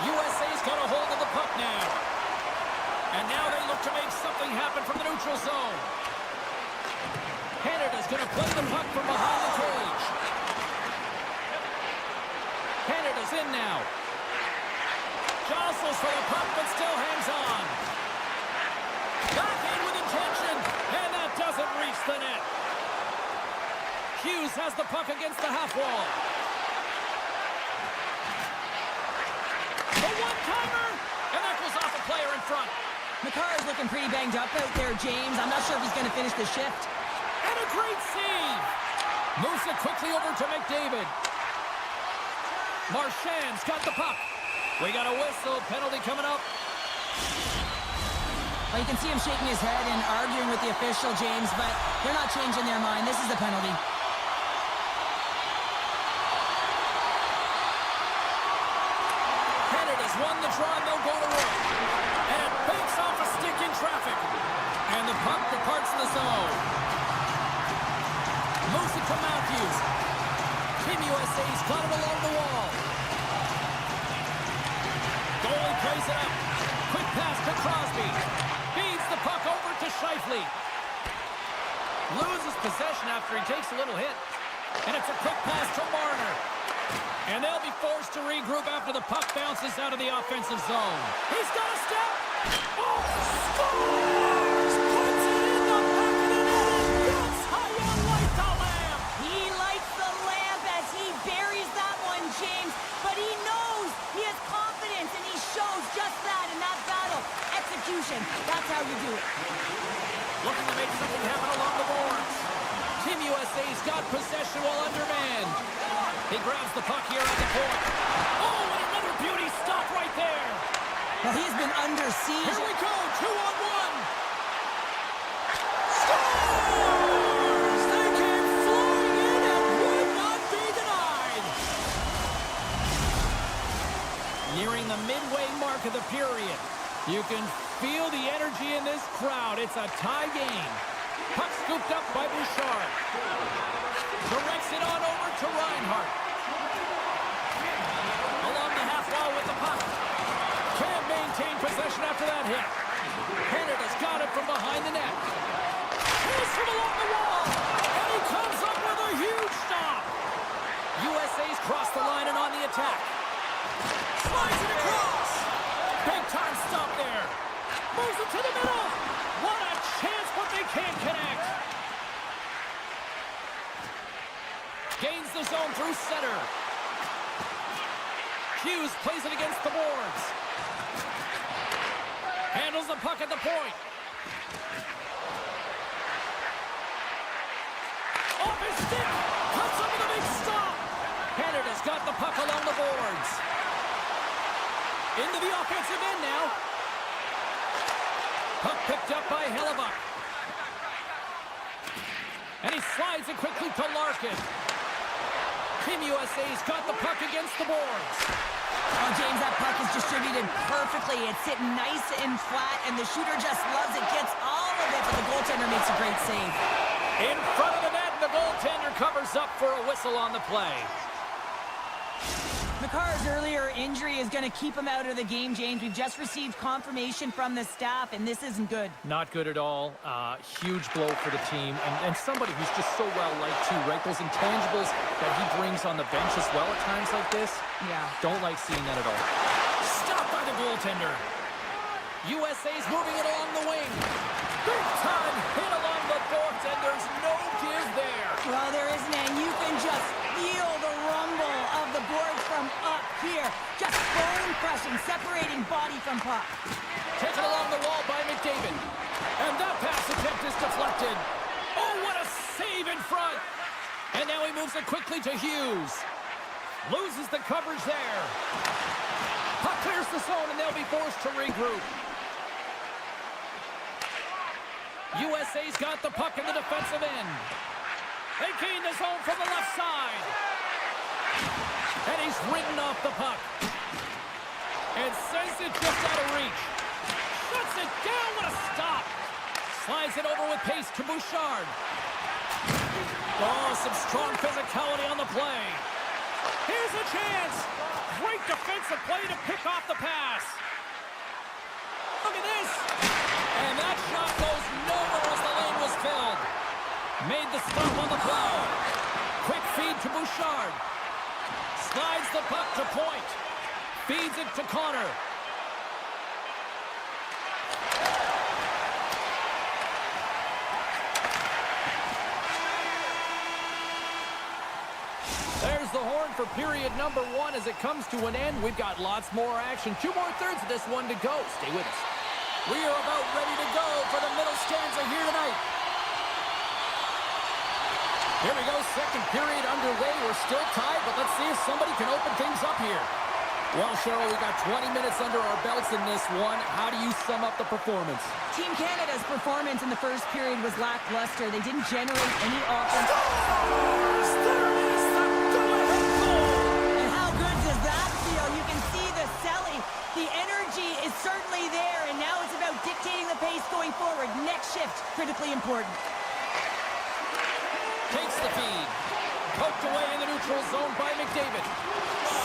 USA's got a hold of the puck now. And now they look to make something happen from the neutral zone. Canada's going to play the puck from behind the cage. Canada's in now. Jostles for the puck, but still hangs on. Backhand with intention, and that doesn't reach the net. Hughes has the puck against the half wall. The one-timer, and that goes off a player in front. Makar's looking pretty banged up out there, James. I'm not sure if he's going to finish the shift. And a great save. Moves it quickly over to McDavid. Marchand's got the puck. We got a whistle. Penalty coming up. Well, you can see him shaking his head and arguing with the official, James, but they're not changing their mind. This is the penalty. Canada's won the draw, and they'll go to work. And it banks off a stick in traffic. And the puck departs the zone. Moves it to Matthews. Team USA's got it along the wall. Goalie plays it up. Quick pass to Crosby. Feeds the puck over to Scheifele. Loses possession after he takes a little hit. And it's a quick pass to Marner. And they'll be forced to regroup after the puck bounces out of the offensive zone. He's got a step. Oh, scores! Puts it in the back of the net. That's how you light the lamp. He lights the lamp as he buries that one, James, but he knows he has confidence, and he shows just that in that battle. Execution, that's how you do it. Looking to make something happen along the boards. Team USA's got possession while undermanned. He grabs the puck here at the point. Oh, and another beauty stop right there. Well, he's been under siege. Here we go, 2-on-1. Scores! They came flying in and would not be denied. Nearing the midway mark of the period. You can feel the energy in this crowd. It's a tie game. Puck scooped up by Bouchard. Directs it on over to Reinhart. Along the half wall with the puck. Can't maintain possession after that hit. Canada's got it from behind the net. He's from along the wall. And he comes up with a huge stop. USA's crossed the line and on the attack. Slides it across. Big time stop there. Moves it to the middle. What a chance, but they can't connect. Gains the zone through center. Hughes plays it against the boards. Handles the puck at the point. Off his stick. Cuts up with a big stop. Canada's got the puck along the boards. Into the offensive end now. Puck picked up by Hellebuck. And he slides it quickly to Larkin. Team USA's got the puck against the boards. Oh, James, that puck is distributed perfectly. It's sitting nice and flat, and the shooter just loves it. Gets all of it, but the goaltender makes a great save. In front of the net, the goaltender covers up for a whistle on the play. Makar's earlier injury is going to keep him out of the game, James. We've just received confirmation from the staff, and this isn't good. Not good at all. Huge blow for the team. And somebody who's just so well-liked, too, right? Those intangibles that he brings on the bench as well at times like this. Yeah. Don't like seeing that at all. Stopped by the goaltender. USA's moving it along the wing. Big time hit along the boards, and there's no give there. Well, there isn't, and you can just feel the rumble of the board from up here. Just bone crushing, separating body from puck. Taken along the wall by McDavid. And that pass attempt is deflected. Oh, what a save in front. And now he moves it quickly to Hughes. Loses the coverage there. Puck clears the zone, and they'll be forced to regroup. USA's got the puck in the defensive end. They gain the zone from the left side. And he's ridden off the puck. And sends it just out of reach. Shuts it down. What a stop. Slides it over with pace to Bouchard. Oh, some strong physicality on the play. Here's a chance. Great defensive play to pick off the pass. Look at this. And that shot goes nowhere as the lane was filled. Made the stop on the play. Quick feed to Bouchard. Slides the puck to point. Feeds it to Connor. There's the horn for period number 1 as it comes to an end. We've got lots more action. 2 more thirds of this one to go. Stay with us. We are about ready to go for the middle stanza here tonight. Here we go, second period underway. We're still tied, but let's see if somebody can open things up here. Well, Cheryl, we got 20 minutes under our belts in this one. How do you sum up the performance? Team Canada's performance in the first period was lackluster. They didn't generate any offense. And how good does that feel? You can see the selling. The energy is certainly there, and now it's about dictating the pace going forward. Next shift, critically important. Takes the feed. Poked away in the neutral zone by McDavid.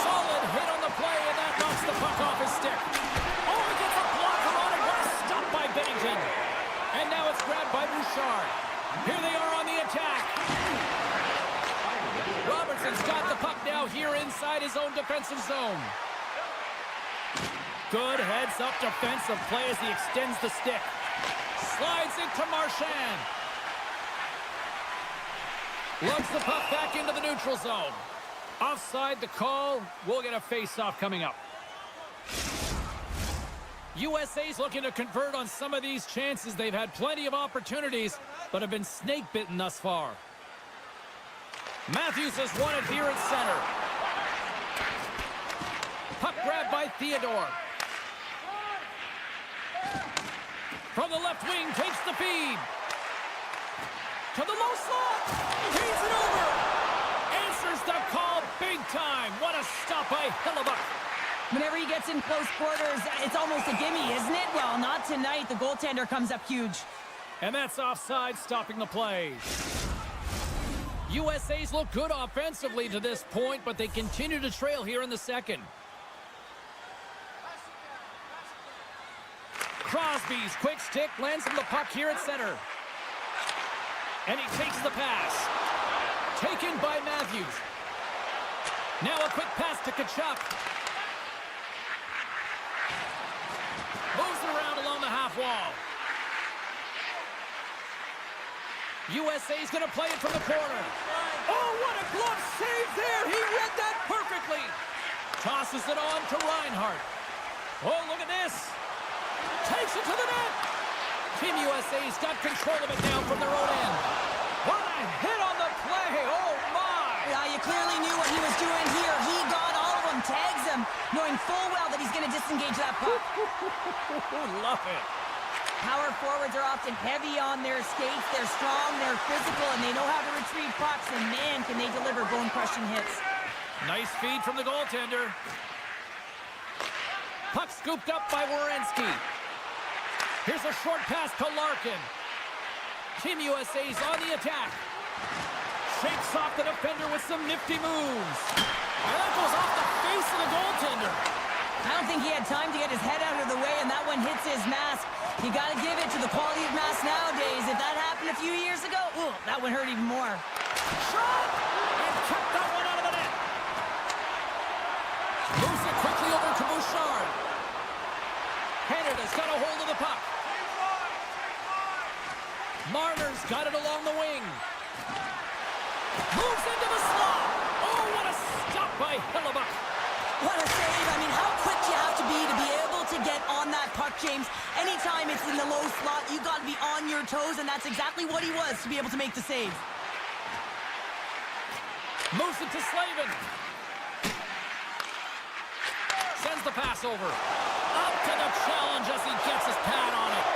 Solid hit on the play, and that knocks the puck off his stick. Oh, he gets a blocker on it. What a stop by Bennington. And now it's grabbed by Bouchard. Here they are on the attack. Robertson's got the puck now here inside his own defensive zone. Good heads-up defensive play as he extends the stick. Slides it to Marchand. Lugs the puck back into the neutral zone. Offside the call. We'll get a face-off coming up. USA's looking to convert on some of these chances. They've had plenty of opportunities, but have been snake-bitten thus far. Matthews has won it here at center. Puck grabbed by Theodore. From the left wing, takes the feed. To the low slot. Feeds it over. Answers the call big time. What a stop by Hellebuck. Whenever he gets in close quarters, it's almost a gimme, isn't it? Well, not tonight. The goaltender comes up huge. And that's offside, stopping the play. USA's look good offensively to this point, but they continue to trail here in the second. Crosby's quick stick lands him the puck here at center. And he takes the pass. Taken by Matthews. Now a quick pass to Tkachuk. Moves it around along the half wall. USA's going to play it from the corner. Oh, what a glove save there. He read that perfectly. Tosses it on to Reinhart. Oh, look at this. Takes it to the net. Team USA's got control of it now from their own end. What a hit on the play. Oh, my. Yeah, you clearly knew what he was doing here. He got all of them, tags them, knowing full well that he's going to disengage that puck. Love it. Power forwards are often heavy on their skates. They're strong, they're physical, and they know how to retrieve pucks. And, man, can they deliver bone-crushing hits. Nice feed from the goaltender. Puck scooped up by Werenski. Here's a short pass to Larkin. Team USA's on the attack. Shakes off the defender with some nifty moves. And that goes off the face of the goaltender. I don't think he had time to get his head out of the way, and that one hits his mask. You got to give it to the quality of mask nowadays. If that happened a few years ago, ooh, that one hurt even more. Shot! And kept that one out of the net. Moves it quickly over to Bouchard. Canada's got a hold of the puck. Marner's got it along the wing. Moves into the slot. Oh, what a stop by Hellebuck. What a save. I mean, how quick you have to be able to get on that puck, James. Anytime it's in the low slot, you got to be on your toes, and that's exactly what he was to be able to make the save. Moves it to Slavin. Sends the pass over. Up to the challenge as he gets his pad on it.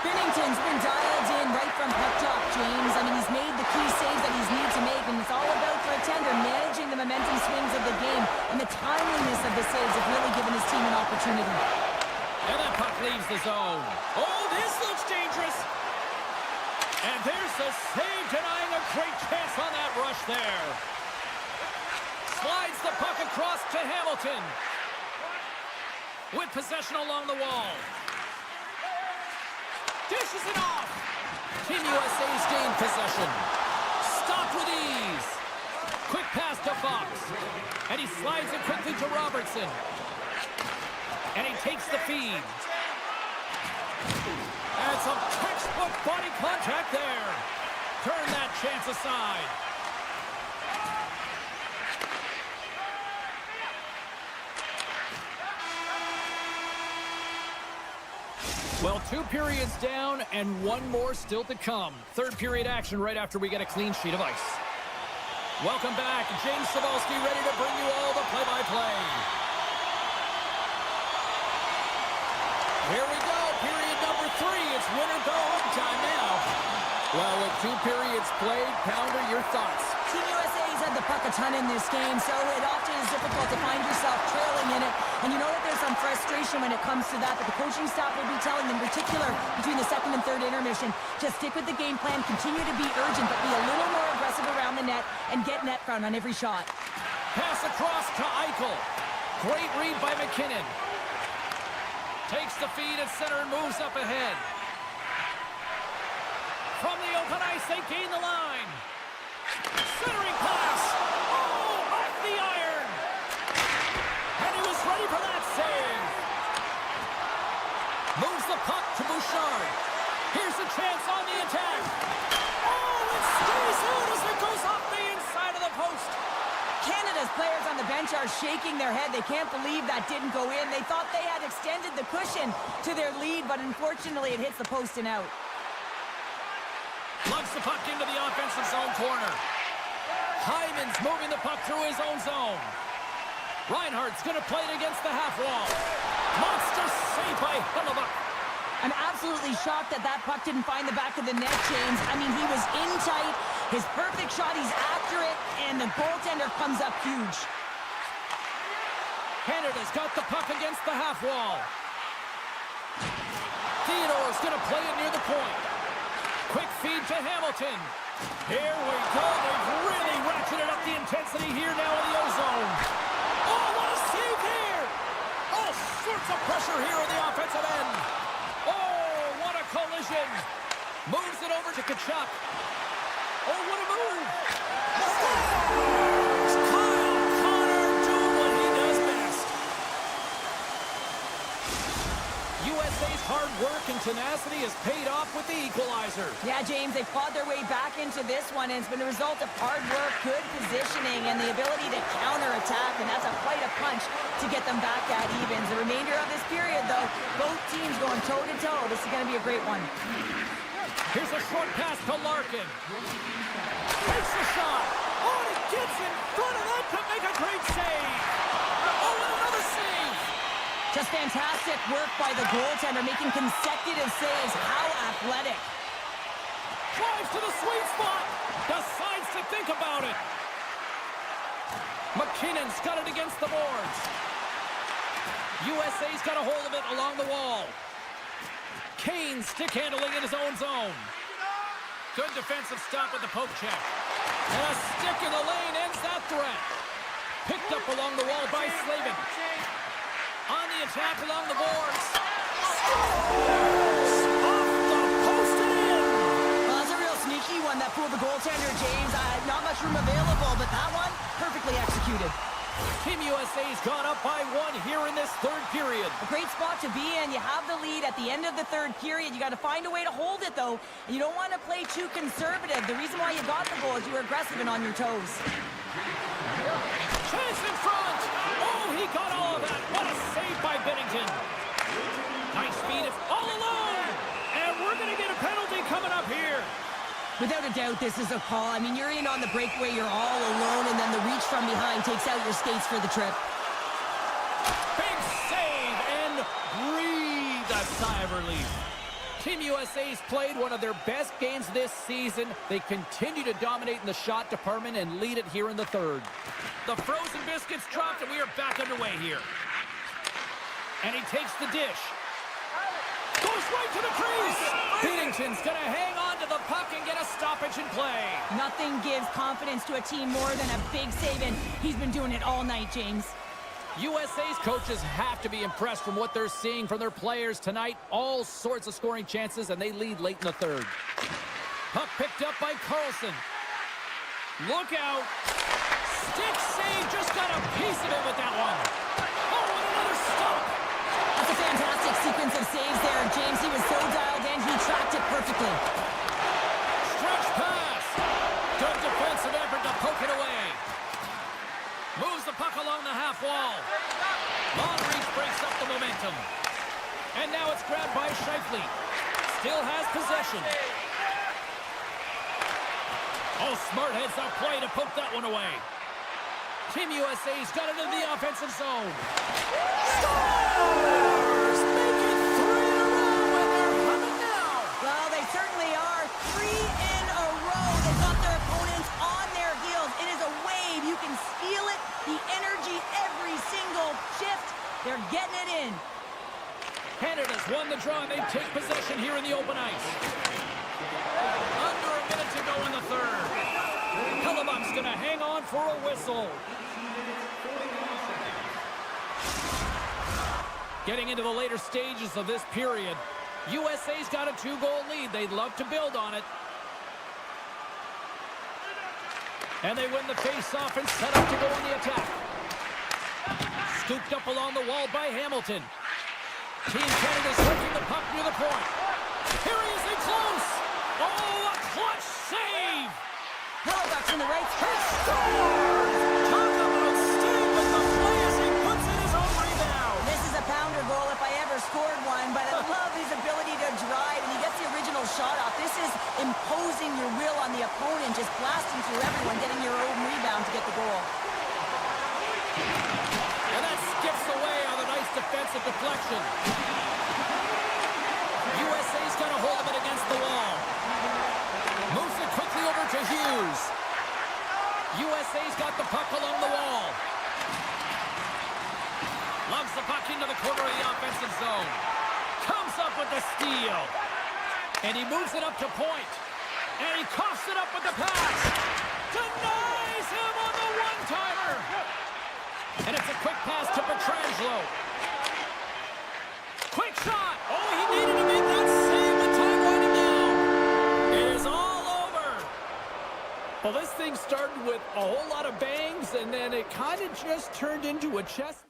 Binnington's been dialed in right from puck top, James. I mean, he's made the key saves that he's needed to make, and it's all about, for a tender, managing the momentum swings of the game, and the timeliness of the saves have really given his team an opportunity. And that puck leaves the zone. Oh, this looks dangerous. And there's the save, denying a great chance on that rush there. Slides the puck across to Hamilton. With possession along the wall. Dishes it off. Team USA's gained possession. Stopped with ease. Quick pass to Fox. And he slides it quickly to Robertson. And he takes the feed. And some textbook body contact there. Turn that chance aside. Well, 2 periods down and 1 more still to come. Third period action right after we get a clean sheet of ice. Welcome back. James Cebulski ready to bring you all the play-by-play. Here we go. Period number 3. It's win or go home time now. Well, with 2 periods played, Pounder, your thoughts? Team USA's had the puck a ton in this game, so it often is difficult to find yourself trailing in it. And you know that there's some frustration when it comes to that, but the coaching staff will be telling them, in particular between the second and third intermission, just stick with the game plan, continue to be urgent, but be a little more aggressive around the net and get net front on every shot. Pass across to Eichel. Great read by McKinnon. Takes the feed at center and moves up ahead. From the open ice, they gain the line. Centering pass. Oh, off the iron. And he was ready for that save. Moves the puck to Bouchard. Here's a chance on the attack. Oh, it stays out as it goes off the inside of the post. Canada's players on the bench are shaking their head. They can't believe that didn't go in. They thought they had extended the cushion to their lead, but unfortunately it hits the post and out. Lugs the puck into the offensive zone corner. Hyman's moving the puck through his own zone. Reinhardt's going to play it against the half wall. Monster save by Hellebuyck. I'm absolutely shocked that that puck didn't find the back of the net, James. I mean, he was in tight. His perfect shot, he's accurate, and the goaltender comes up huge. Canada's got the puck against the half wall. Theodore's going to play it near the point. Quick feed to Hamilton. Here we go. They've really ratcheted up the intensity here now in the ozone. Oh, what a save here! All sorts of pressure here in the offensive end. Oh, what a collision. Moves it over to Tkachuk. Oh, what a move. Kyle Connor doing what he does best. USA's hard work and tenacity has paid off with the equalizer. Yeah, James, they clawed their way back into this one, and it's been a result of hard work, good positioning, and the ability to counter-attack, and that's quite a punch to get them back at evens. The remainder of this period, though, both teams going toe-to-toe. This is going to be a great one. Here's a short pass to Larkin. Takes a shot. Oh, and he gets in front of that to make a great save. Oh, and another save. Just fantastic work by the goaltender, making consecutive saves. How athletic. Drives to the sweet spot. Decides to think about it. McKinnon's got it against the boards. USA's got a hold of it along the wall. Kane stick handling in his own zone. Good defensive stop with the poke check. And a stick in the lane ends that threat. Picked up along the wall by Slavin. On the attack along the boards. Scores! Off the post and in. Well, that's a real sneaky one that fooled the goaltender, James. Not much room available, but that one, perfectly executed. Team USA's gone up by 1 here in this third period. A great spot to be in. You have the lead at the end of the third period. You got to find a way to hold it, though. And you don't want to play too conservative. The reason why you got the goal is you were aggressive and on your toes. Chance in front. Oh, he got all of that. What a save by Bennington. Nice feed. It's all alone. And we're going to get a penalty coming up here. Without a doubt, this is a call. I mean, you're in on the breakaway, you're all alone, and then the reach from behind takes out your skates for the trip. Big save and breathe a sigh of relief. Team USA's played one of their best games this season. They continue to dominate in the shot department and lead it here in the third. The frozen biscuits dropped, and we are back underway here. And he takes the dish. Goes right to the crease. Bennington's going to hang on onto the puck and get a stoppage in play. Nothing gives confidence to a team more than a big save, and he's been doing it all night, James. USA's coaches have to be impressed from what they're seeing from their players tonight. All sorts of scoring chances, and they lead late in the third. Puck picked up by Carlson. Look out. Stick save, just got a piece of it with that one. Oh, and another stop. That's a fantastic sequence of saves there, James. He was so dialed in, he tracked it perfectly. Stretch pass. Good defensive effort to poke it away. Moves the puck along the half wall. Long reach breaks up the momentum. And now it's grabbed by Scheifele. Still has possession. Oh, smart heads-up play to poke that one away. Team USA's got it in the offensive zone. Scores! Make it 3 in a row, and they're humming now. Well, they certainly are. 3 in a row. They've got their opponents on their heels. It is a wave. You can feel it. The energy every single shift. They're getting it in. Canada's won the draw, and they take possession here in the open ice. Under a minute to go in the third. Hellebuck's going to hang on for a whistle. Getting into the later stages of this period, USA's got a 2-goal lead. They'd love to build on it. And they win the face-off and set up to go on the attack. Scooped up along the wall by Hamilton. Team Canada's working the puck near the point. Here he is in close. Oh, a clutch save. Hellebuck's in the right spot. Talk about staying with the play as he puts in his own rebound. This is a pounder goal if I ever scored one, but I love his ability to drive, and he gets the original shot off. This is imposing your will on the opponent, just blasting through everyone, getting your own rebound to get the goal. And that skips away on a nice defensive deflection. USA's got a hold of it against the wall. Moves it quickly over to Hughes. USA's got the puck along the wall. Loves the puck into the corner of the offensive zone. Comes up with the steal. And he moves it up to point. And he coughs it up with the pass. Denies him on the one-timer. And it's a quick pass to Pietrangelo. Quick shot. Oh, he needed to make that save with time winding down. It is all over. Well, this thing started with a whole lot of bangs, and then it kind of just turned into a chess.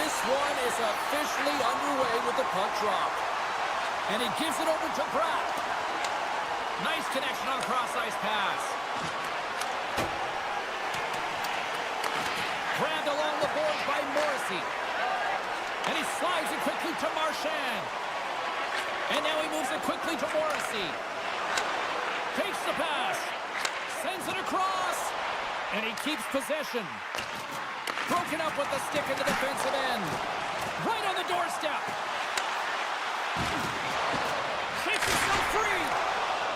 This one is officially underway with the puck drop. And he gives it over to Pratt. Nice connection on a cross-ice pass. Grabbed along the boards by Morrissey. And he slides it quickly to Marchand. And now he moves it quickly to Morrissey. Takes the pass. Sends it across. And he keeps possession. Broken up with the stick in the defensive end. Right on the doorstep. Shakes himself free.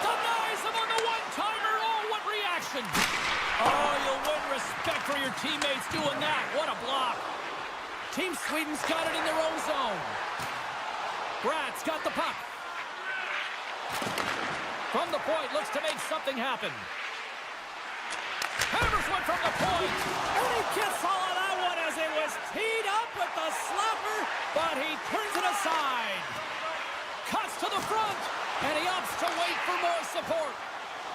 Denies him on the one-timer. Oh, what reaction. Oh, you'll win respect for your teammates doing that. What a block. Team Sweden's got it in their own zone. Brad's got the puck. From the point, looks to make something happen. Hammers one from the point. And he gets all of that one as it was teed up with the slapper, but he turns it aside. Cuts to the front, and he opts to wait for more support.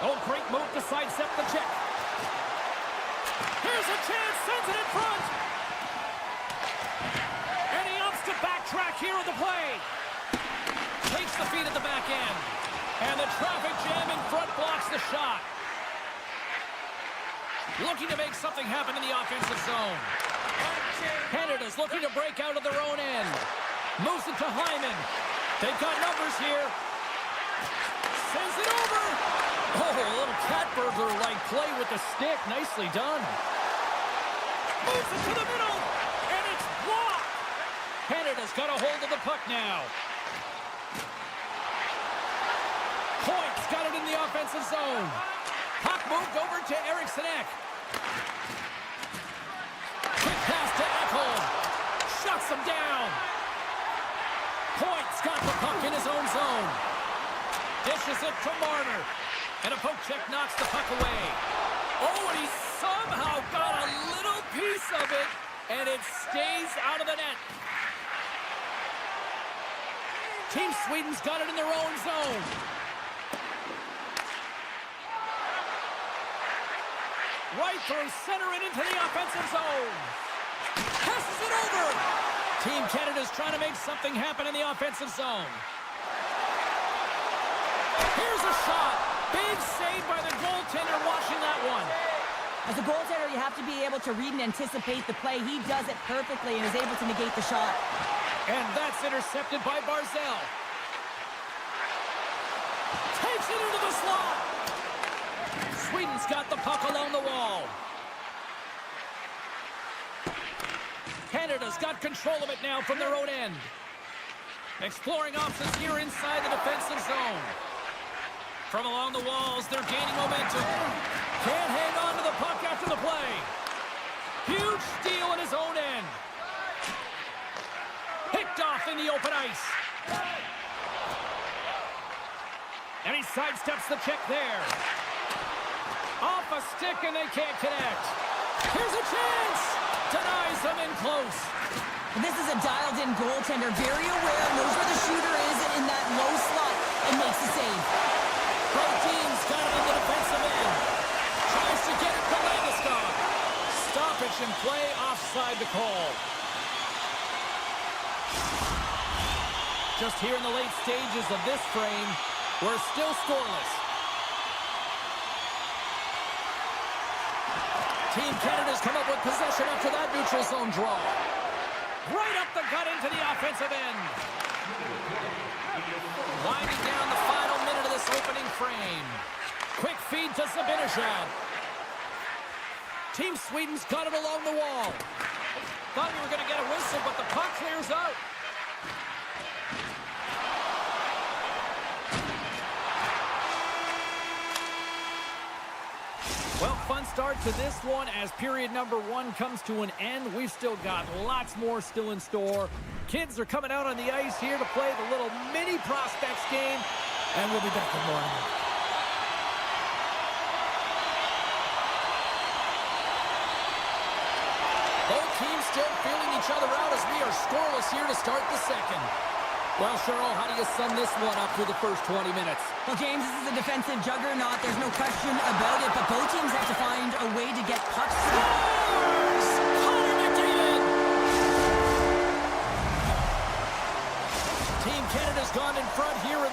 Oh, great move to sidestep the check. Here's a chance, sends it in front. And he opts to backtrack here on the play. Takes the feed at the back end. And the traffic jam in front blocks the shot. Looking to make something happen in the offensive zone. Canada's looking to break out of their own end. Moves it to Hyman. They've got numbers here. Sends it over. Oh, a little cat burglar-like play with the stick. Nicely done. Moves it to the middle. And it's blocked. Canada's got a hold of the puck now. Point's got it in the offensive zone. Puck moved over to Eriksson Ek. Quick pass to Ekholm. Shuts him down. Point's got the puck in his own zone. Dishes it to Marner. And a poke check knocks the puck away. Oh, and he somehow got a little piece of it. And it stays out of the net. Team Sweden's got it in their own zone. Right through center and into the offensive zone. Passes it over. Team Canada's trying to make something happen in the offensive zone. Here's a shot. Big save by the goaltender watching that one. As a goaltender, you have to be able to read and anticipate the play. He does it perfectly and is able to negate the shot. And that's intercepted by Barzal. Takes it into the slot. Sweden's got the puck along the wall. Canada's got control of it now from their own end. Exploring options here inside the defensive zone. From along the walls, they're gaining momentum. Can't hang on to the puck after the play. Huge steal in his own end. Picked off in the open ice. And he sidesteps the check there. Off a stick and they can't connect. Here's a chance. Denies them in close. This is a dialed-in goaltender, very aware, knows where the shooter is in that low slot, and makes the save. Both teams got it in the defensive end. Tries to get it to Landeskog. Stoppage in play, offside the call. Just here in the late stages of this frame, we're still scoreless. Team Canada's come up with possession after that neutral zone draw. Right up the gut into the offensive end. Winding down the final minute of this opening frame. Quick feed to Zibanejad. Team Sweden's got it along the wall. Thought we were going to get a whistle, but the puck clears out. Well, fun start to this one as period number 1 comes to an end. We've still got lots more still in store. Kids are coming out on the ice here to play the little mini prospects game, and we'll be back in more. Both teams still feeling each other out as we are scoreless here to start the second. Well, Cheryl, how do you sum this one up through the first 20 minutes? Well, James, this is a defensive juggernaut. There's no question about it, but both teams have to find a way to get pucks to the... Connor McDavid!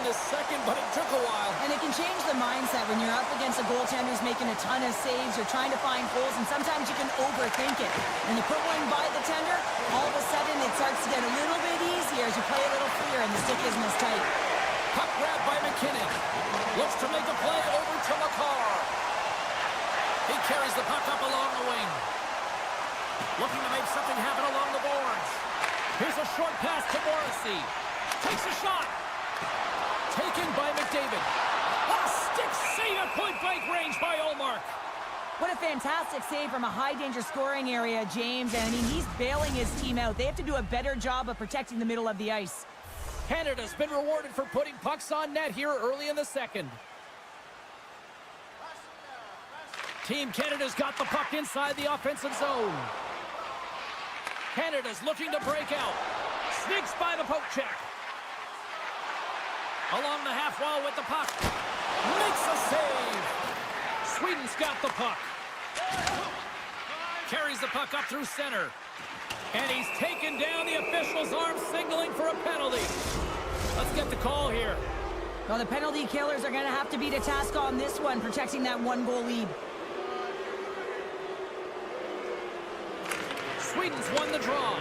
this second, but it took a while. And it can change the mindset when you're up against a goaltender who's making a ton of saves. You're trying to find holes, and sometimes you can overthink it. When you put one by the tender, all of a sudden it starts to get a little bit easier as you play a little freer and the stick isn't as tight. Puck grab by McKinnon. Looks to make a play over to McCarr. He carries the puck up along the wing. Looking to make something happen along the boards. Here's a short pass to Morrissey. Takes a shot. Taken by McDavid. A stick save at point-blank range by Ullmark. What a fantastic save from a high-danger scoring area, James. And, I mean, he's bailing his team out. They have to do a better job of protecting the middle of the ice. Canada's been rewarded for putting pucks on net here early in the second. Team Canada's got the puck inside the offensive zone. Canada's looking to break out. Sneaks by the poke check. Along the half wall with the puck. Makes a save. Sweden's got the puck. Carries the puck up through center. And he's taken down the official's arm, signaling for a penalty. Let's get the call here. Well, the penalty killers are going to have to beat a task on this one, protecting that one-goal lead. Sweden's won the draw.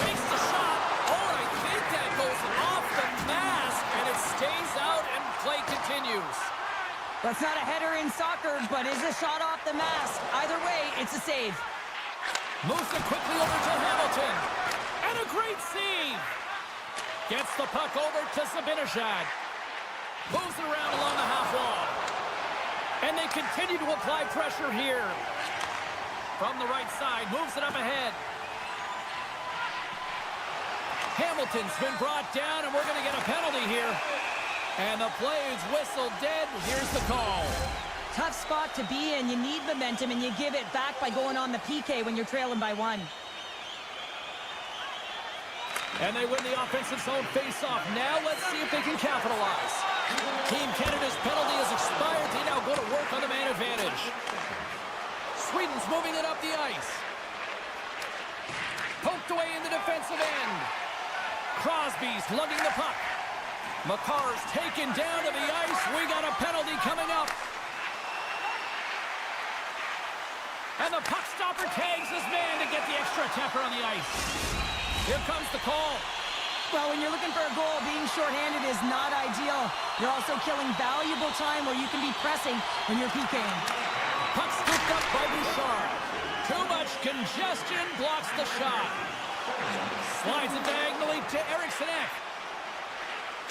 Takes the shot. Oh, I think that goes off the mask, and it stays out, and play continues. That's not a header in soccer, but is a shot off the mask. Either way, it's a save. Moves it quickly over to Hamilton. And a great save. Gets the puck over to Zibanejad. Moves it around along the half wall. And they continue to apply pressure here. From the right side, moves it up ahead. Hamilton's been brought down, and we're going to get a penalty here. And the play is whistled dead. Here's the call. Tough spot to be in. You need momentum, and you give it back by going on the PK when you're trailing by one. And they win the offensive zone face-off. Now let's see if they can capitalize. Team Canada's penalty has expired. They now go to work on the man advantage. Sweden's moving it up the ice. Poked away in the defensive end. Crosby's lugging the puck. McCarr's taken down to the ice. We got a penalty coming up. And the puck stopper tags his man to get the extra attacker on the ice. Here comes the call. Well, when you're looking for a goal, being shorthanded is not ideal. You're also killing valuable time where you can be pressing when you're PKing. Puck scooped up by Bouchard. Too much congestion blocks the shot. Slides it diagonally to Eriksson Ek.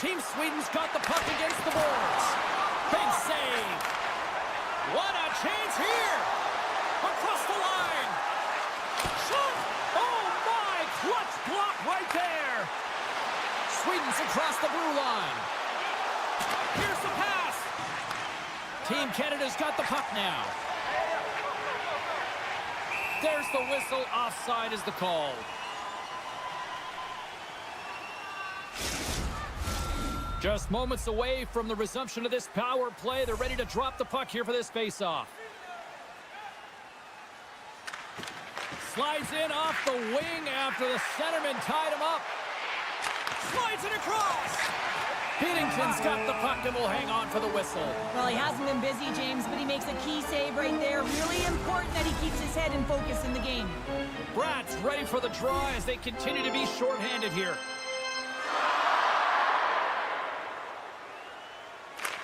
Team Sweden's got the puck against the boards. Big save. What a chance here. Across the line. Shot. Oh my, clutch block right there. Sweden's across the blue line. Here's the pass. Team Canada's got the puck now. There's the whistle. Offside is the call. Just moments away from the resumption of this power play. They're ready to drop the puck here for this face-off. Slides in off the wing after the centerman tied him up. Slides it across. Binnington's got the puck and will hang on for the whistle. Well, he hasn't been busy, James, but he makes a key save right there. Really important that he keeps his head in focus in the game. Brad's ready for the draw as they continue to be shorthanded here.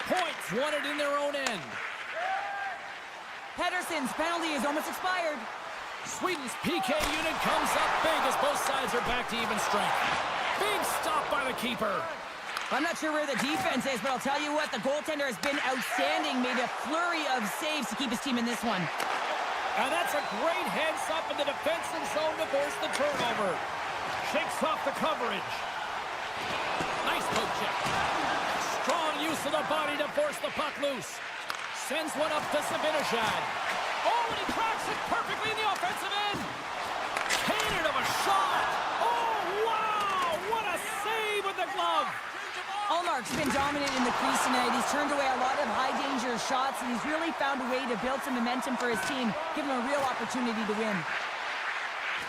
Points wanted in their own end. Pedersen's penalty is almost expired. Sweden's PK unit comes up big as both sides are back to even strength. Big stop by the keeper. I'm not sure where the defense is, but I'll tell you what, the goaltender has been outstanding. Made a flurry of saves to keep his team in this one. And that's a great heads up in the defensive zone to force the turnover. Shakes off the coverage. Nice poke check. Strong use of the body to force the puck loose. Sends one up to Zibanejad. Oh, and he cracks it perfectly in the offensive end. Painted of a shot. Oh, wow. What a save with the glove. Ullmark's been dominant in the crease tonight. He's turned away a lot of high-danger shots, and he's really found a way to build some momentum for his team, give him a real opportunity to win.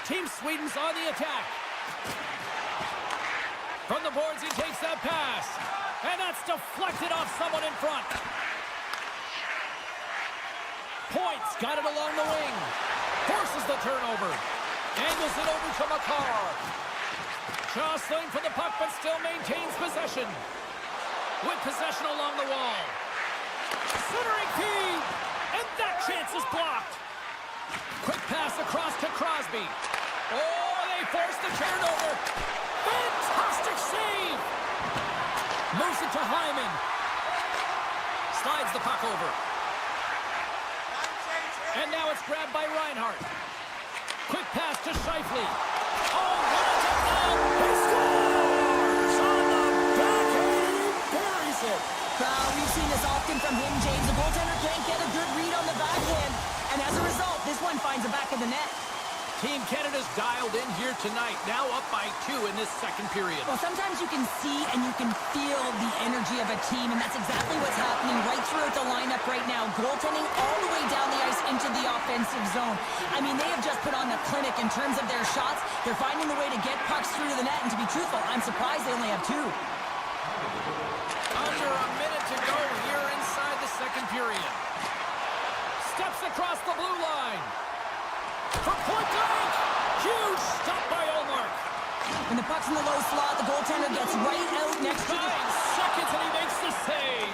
Team Sweden's on the attack. From the boards, he takes that pass. And that's deflected off someone in front. Points got it along the wing. Forces the turnover. Angles it over to McCarr. Jostling for the puck, but still maintains possession. With possession along the wall. Centering feed. And that chance is blocked. Quick pass across to Crosby. Oh, they force the turnover. Fantastic save. Moves it to Hyman. Slides the puck over. And now it's grabbed by Reinhart. Quick pass to Scheifele. Oh, what a touchdown! He scores! On the backhand, he buries it. We've seen this often from him, James. The goaltender can't get a good read on the backhand. And as a result, this one finds the back of the net. Team Canada's dialed in here tonight, now up by 2 in this second period. Well, sometimes you can see and you can feel the energy of a team, and that's exactly what's happening right throughout the lineup right now. Goaltending all the way down the ice into the offensive zone. I mean, they have just put on the clinic in terms of their shots. They're finding the way to get pucks through to the net, and to be truthful, I'm surprised they only have 2. Under a minute to go here inside the second period. Steps across the blue line. From point blank, huge stop by Ullmark. When the puck's in the low slot, the goaltender gets right out next to 9 the... seconds and he makes the save.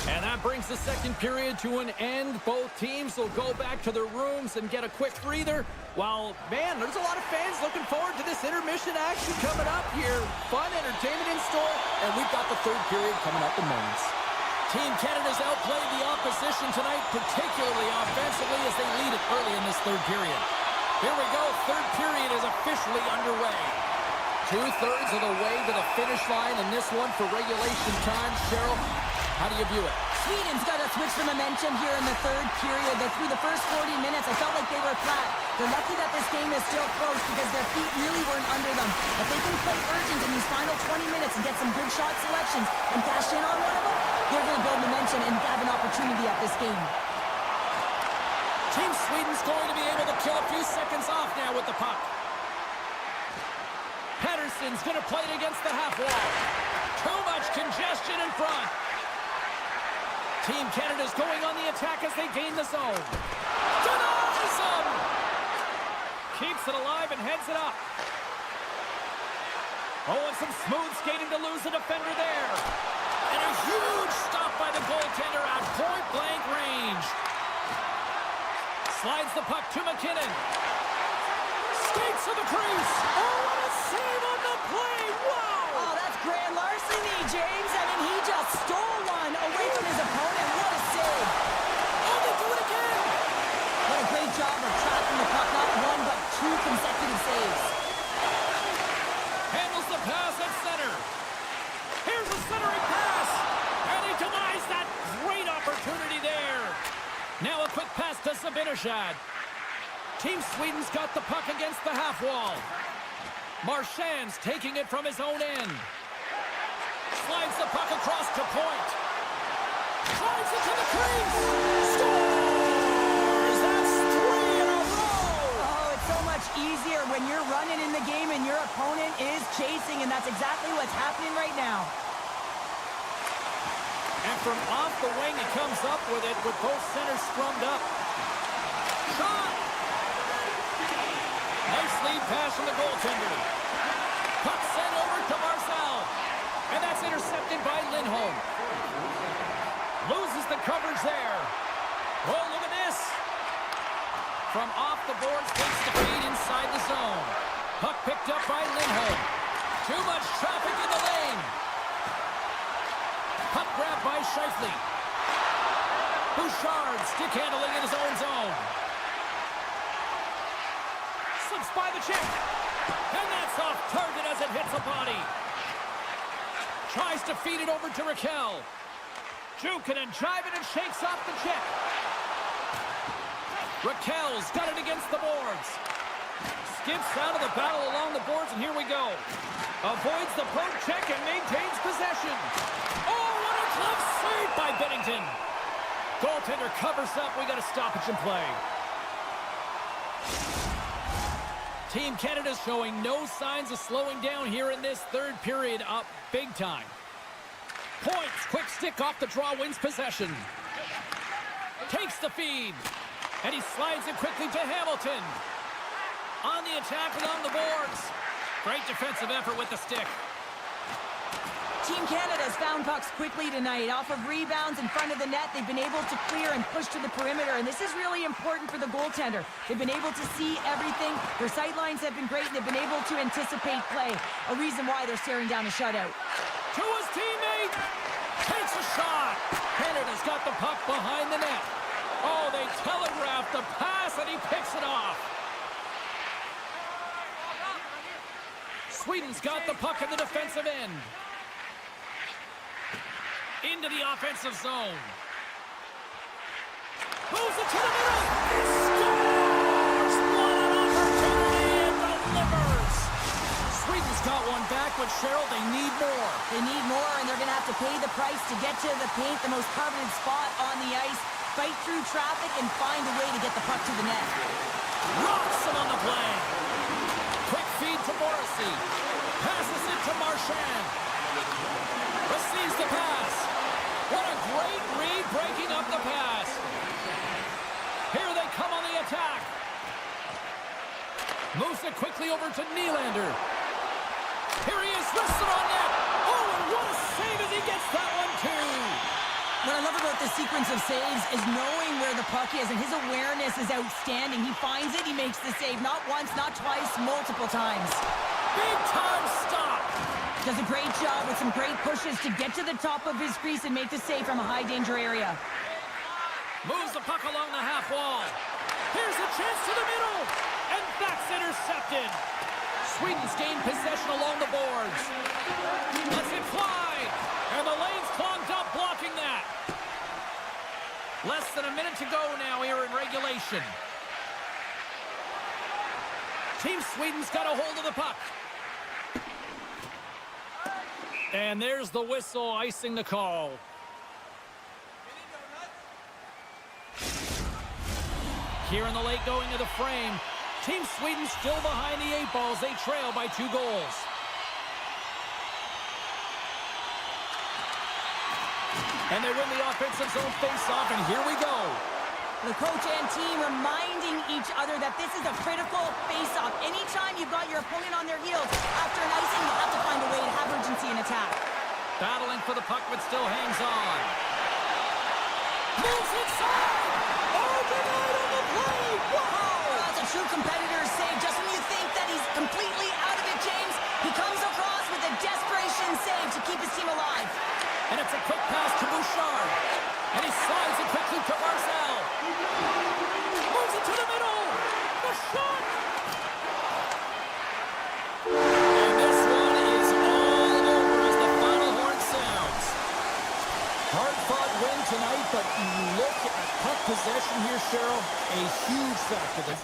And that brings the second period to an end. Both teams will go back to their rooms and get a quick breather. While, man, there's a lot of fans looking forward to this intermission action coming up here. Fun entertainment in store, and we've got the third period coming up in moments. Team Canada's outplayed the opposition tonight, particularly offensively, as they lead it early in this third period. Here we go. Third period is officially underway. 2/3 of the way to the finish line in this one for regulation time. Cheryl, how do you view it? Sweden's got to switch the momentum here in the third period. Through the first 40 minutes, I felt like they were flat. They're lucky that this game is still close because their feet really weren't under them. If they can play urgent in these final 20 minutes and get some good shot selections and cash in on one of them, they're going to build momentum and have an opportunity at this game. Team Sweden's going to be able to kill a few seconds off now with the puck. Pettersson's going to play it against the half wall. Too much congestion in front. Team Canada's going on the attack as they gain the zone. Denies him! Keeps it alive and heads it up. Oh, and some smooth skating to lose the defender there. And a huge stop by the goaltender at point-blank range. Slides the puck to McKinnon. Skates to the crease. Oh, what a save on the play. Wow! Oh, that's grand larceny, James. I mean, he just stole one away from his opponent. What a save. Oh, they do it again. What a great job of tracking the puck. Not one, but 2 consecutive saves. Handles the pass at center. Here's a centering pass. And he denies that great opportunity there. Now a quick pass to Zibanejad. Team Sweden's got the puck against the half wall. Marchand's taking it from his own end. Slides the puck across to point. Slides it to the crease. Scores! That's 3 in a row! Oh, it's so much easier when you're running in the game and your opponent is chasing, and that's exactly what's happening right now. And from off the wing, he comes up with it with both centers scrummed up. Shot! Nice lead pass from the goaltender. Puck sent over to Barzal. And that's intercepted by Lindholm. Loses the coverage there. Oh, look at this. From off the boards, takes the feed inside the zone. Puck picked up by Lindholm. Too much traffic in the lane. Puck grab by Scheifele. Bouchard stick handling in his own zone. Slips by the check. And that's off target as it hits a body. Tries to feed it over to Raquel. Jukin and jiving and shakes off the check. Raquel's got it against the boards. Skips out of the battle along the boards, and here we go. Avoids the poke check and maintains possession. Oh, what a glove save by Bennington. Goaltender covers up. We got a stoppage in play. Team Canada's showing no signs of slowing down here in this third period, up big time. Points, quick stick off the draw, wins possession. Takes the feed, and he slides it quickly to Hamilton. On the attack along the boards. Great defensive effort with the stick. Team Canada has found pucks quickly tonight. Off of rebounds in front of the net, they've been able to clear and push to the perimeter, and this is really important for the goaltender. They've been able to see everything. Their sight lines have been great, and they've been able to anticipate play. A reason why they're staring down a shutout. To his teammate. Takes a shot. Canada's got the puck behind the net. Oh, they telegraphed the pass, and he picks it off. Sweden's got the puck in the defensive end. Into the offensive zone. Moves it to the middle. Scores! What an opportunity and delivers. Sweden's got one back, but Cheryl, they need more. They need more, and they're going to have to pay the price to get to the paint, the most coveted spot on the ice, fight through traffic, and find a way to get the puck to the net. Rocks him on the play. Quick feed to Morrissey. Passes it to Marchand. Receives the pass. What a great read, breaking up the pass. Here they come on the attack. Moves it quickly over to Nylander. Here he is, wrists it on net. Oh, and what a save as he gets that one, too. What I love about this sequence of saves is knowing where the puck is, and his awareness is outstanding. He finds it, he makes the save, not once, not twice, multiple times. Big time stop. Does a great job with some great pushes to get to the top of his crease and make the save from a high danger area. Moves the puck along the half wall. Here's a chance to the middle, and that's intercepted. Sweden's gained possession along the boards. Lets it fly, and the lane's clogged up, blocking that. Less than a minute to go now here in regulation. Team Sweden's got a hold of the puck. And there's the whistle, icing the call. Here in the late going of the frame, Team Sweden still behind the 8 balls. They trail by 2 goals. And they win the offensive zone face-off, and here we go. The coach and team reminding each other that this is a critical face-off. Anytime you've got your opponent on their heels, after an icing, you have to find a way to have urgency in attack. Battling for the puck, but still hangs on. Moves inside! Oh, denied on the play! Wow! That's a true competitor's save. Just when you think that he's completely out of it, James, he comes across with a desperation save to keep his team alive. And it's a quick pass to Bouchard. And he slides it quickly to Barzal. Moves it to the middle. The shot. And this one is all over as the final horn sounds. Hard-fought win tonight, but you look at puck possession here, Cheryl, a huge factor.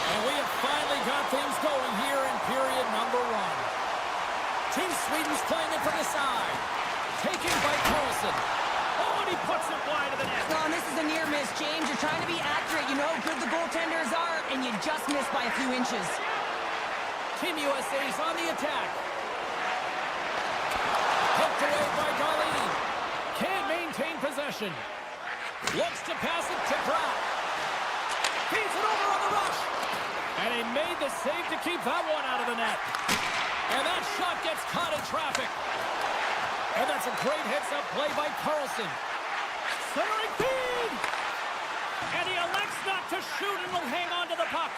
And we have finally got things going here in period number 1. Team Sweden's playing it from the side. Taken by Carlson. Oh, and he puts it wide of the net. Well, and this is a near miss, James. You're trying to be accurate. You know how good the goaltenders are, and you just missed by a few inches. Team USA's on the attack. Hooked away by Darlene. Can't maintain possession. Looks to pass it to Pratt. Feeds it over on the rush. And he made the save to keep that one out of the net. And that shot gets caught in traffic. And that's a great heads-up play by Carlson. Centering feed! And he elects not to shoot and will hang on to the puck.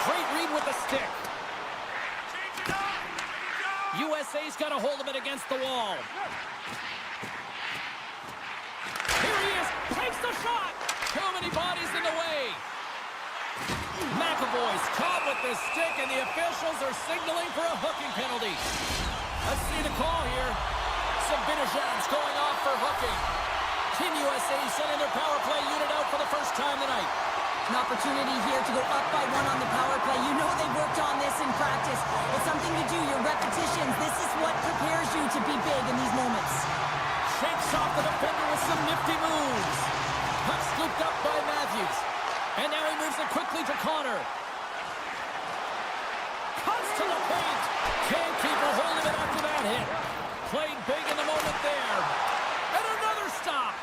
Great read with the stick. USA's got a hold of it against the wall. Here he is. Takes the shot. Too many bodies in the way. McAvoy's caught with the stick, and the officials are signaling for a hooking penalty. Let's see the call here. Sabinajad's going off for hooking. Team USA sending their power play unit out for the first time tonight. An opportunity here to go up by 1 on the power play. You know they've worked on this in practice. It's something you do, your repetitions. This is what prepares you to be big in these moments. Shakes off the defender with some nifty moves. Puck scooped up by Matthews. And now he moves it quickly to Connor. Cuts to the paint. Can't keep a hold of it after that hit. Played big in the moment there. And another stop.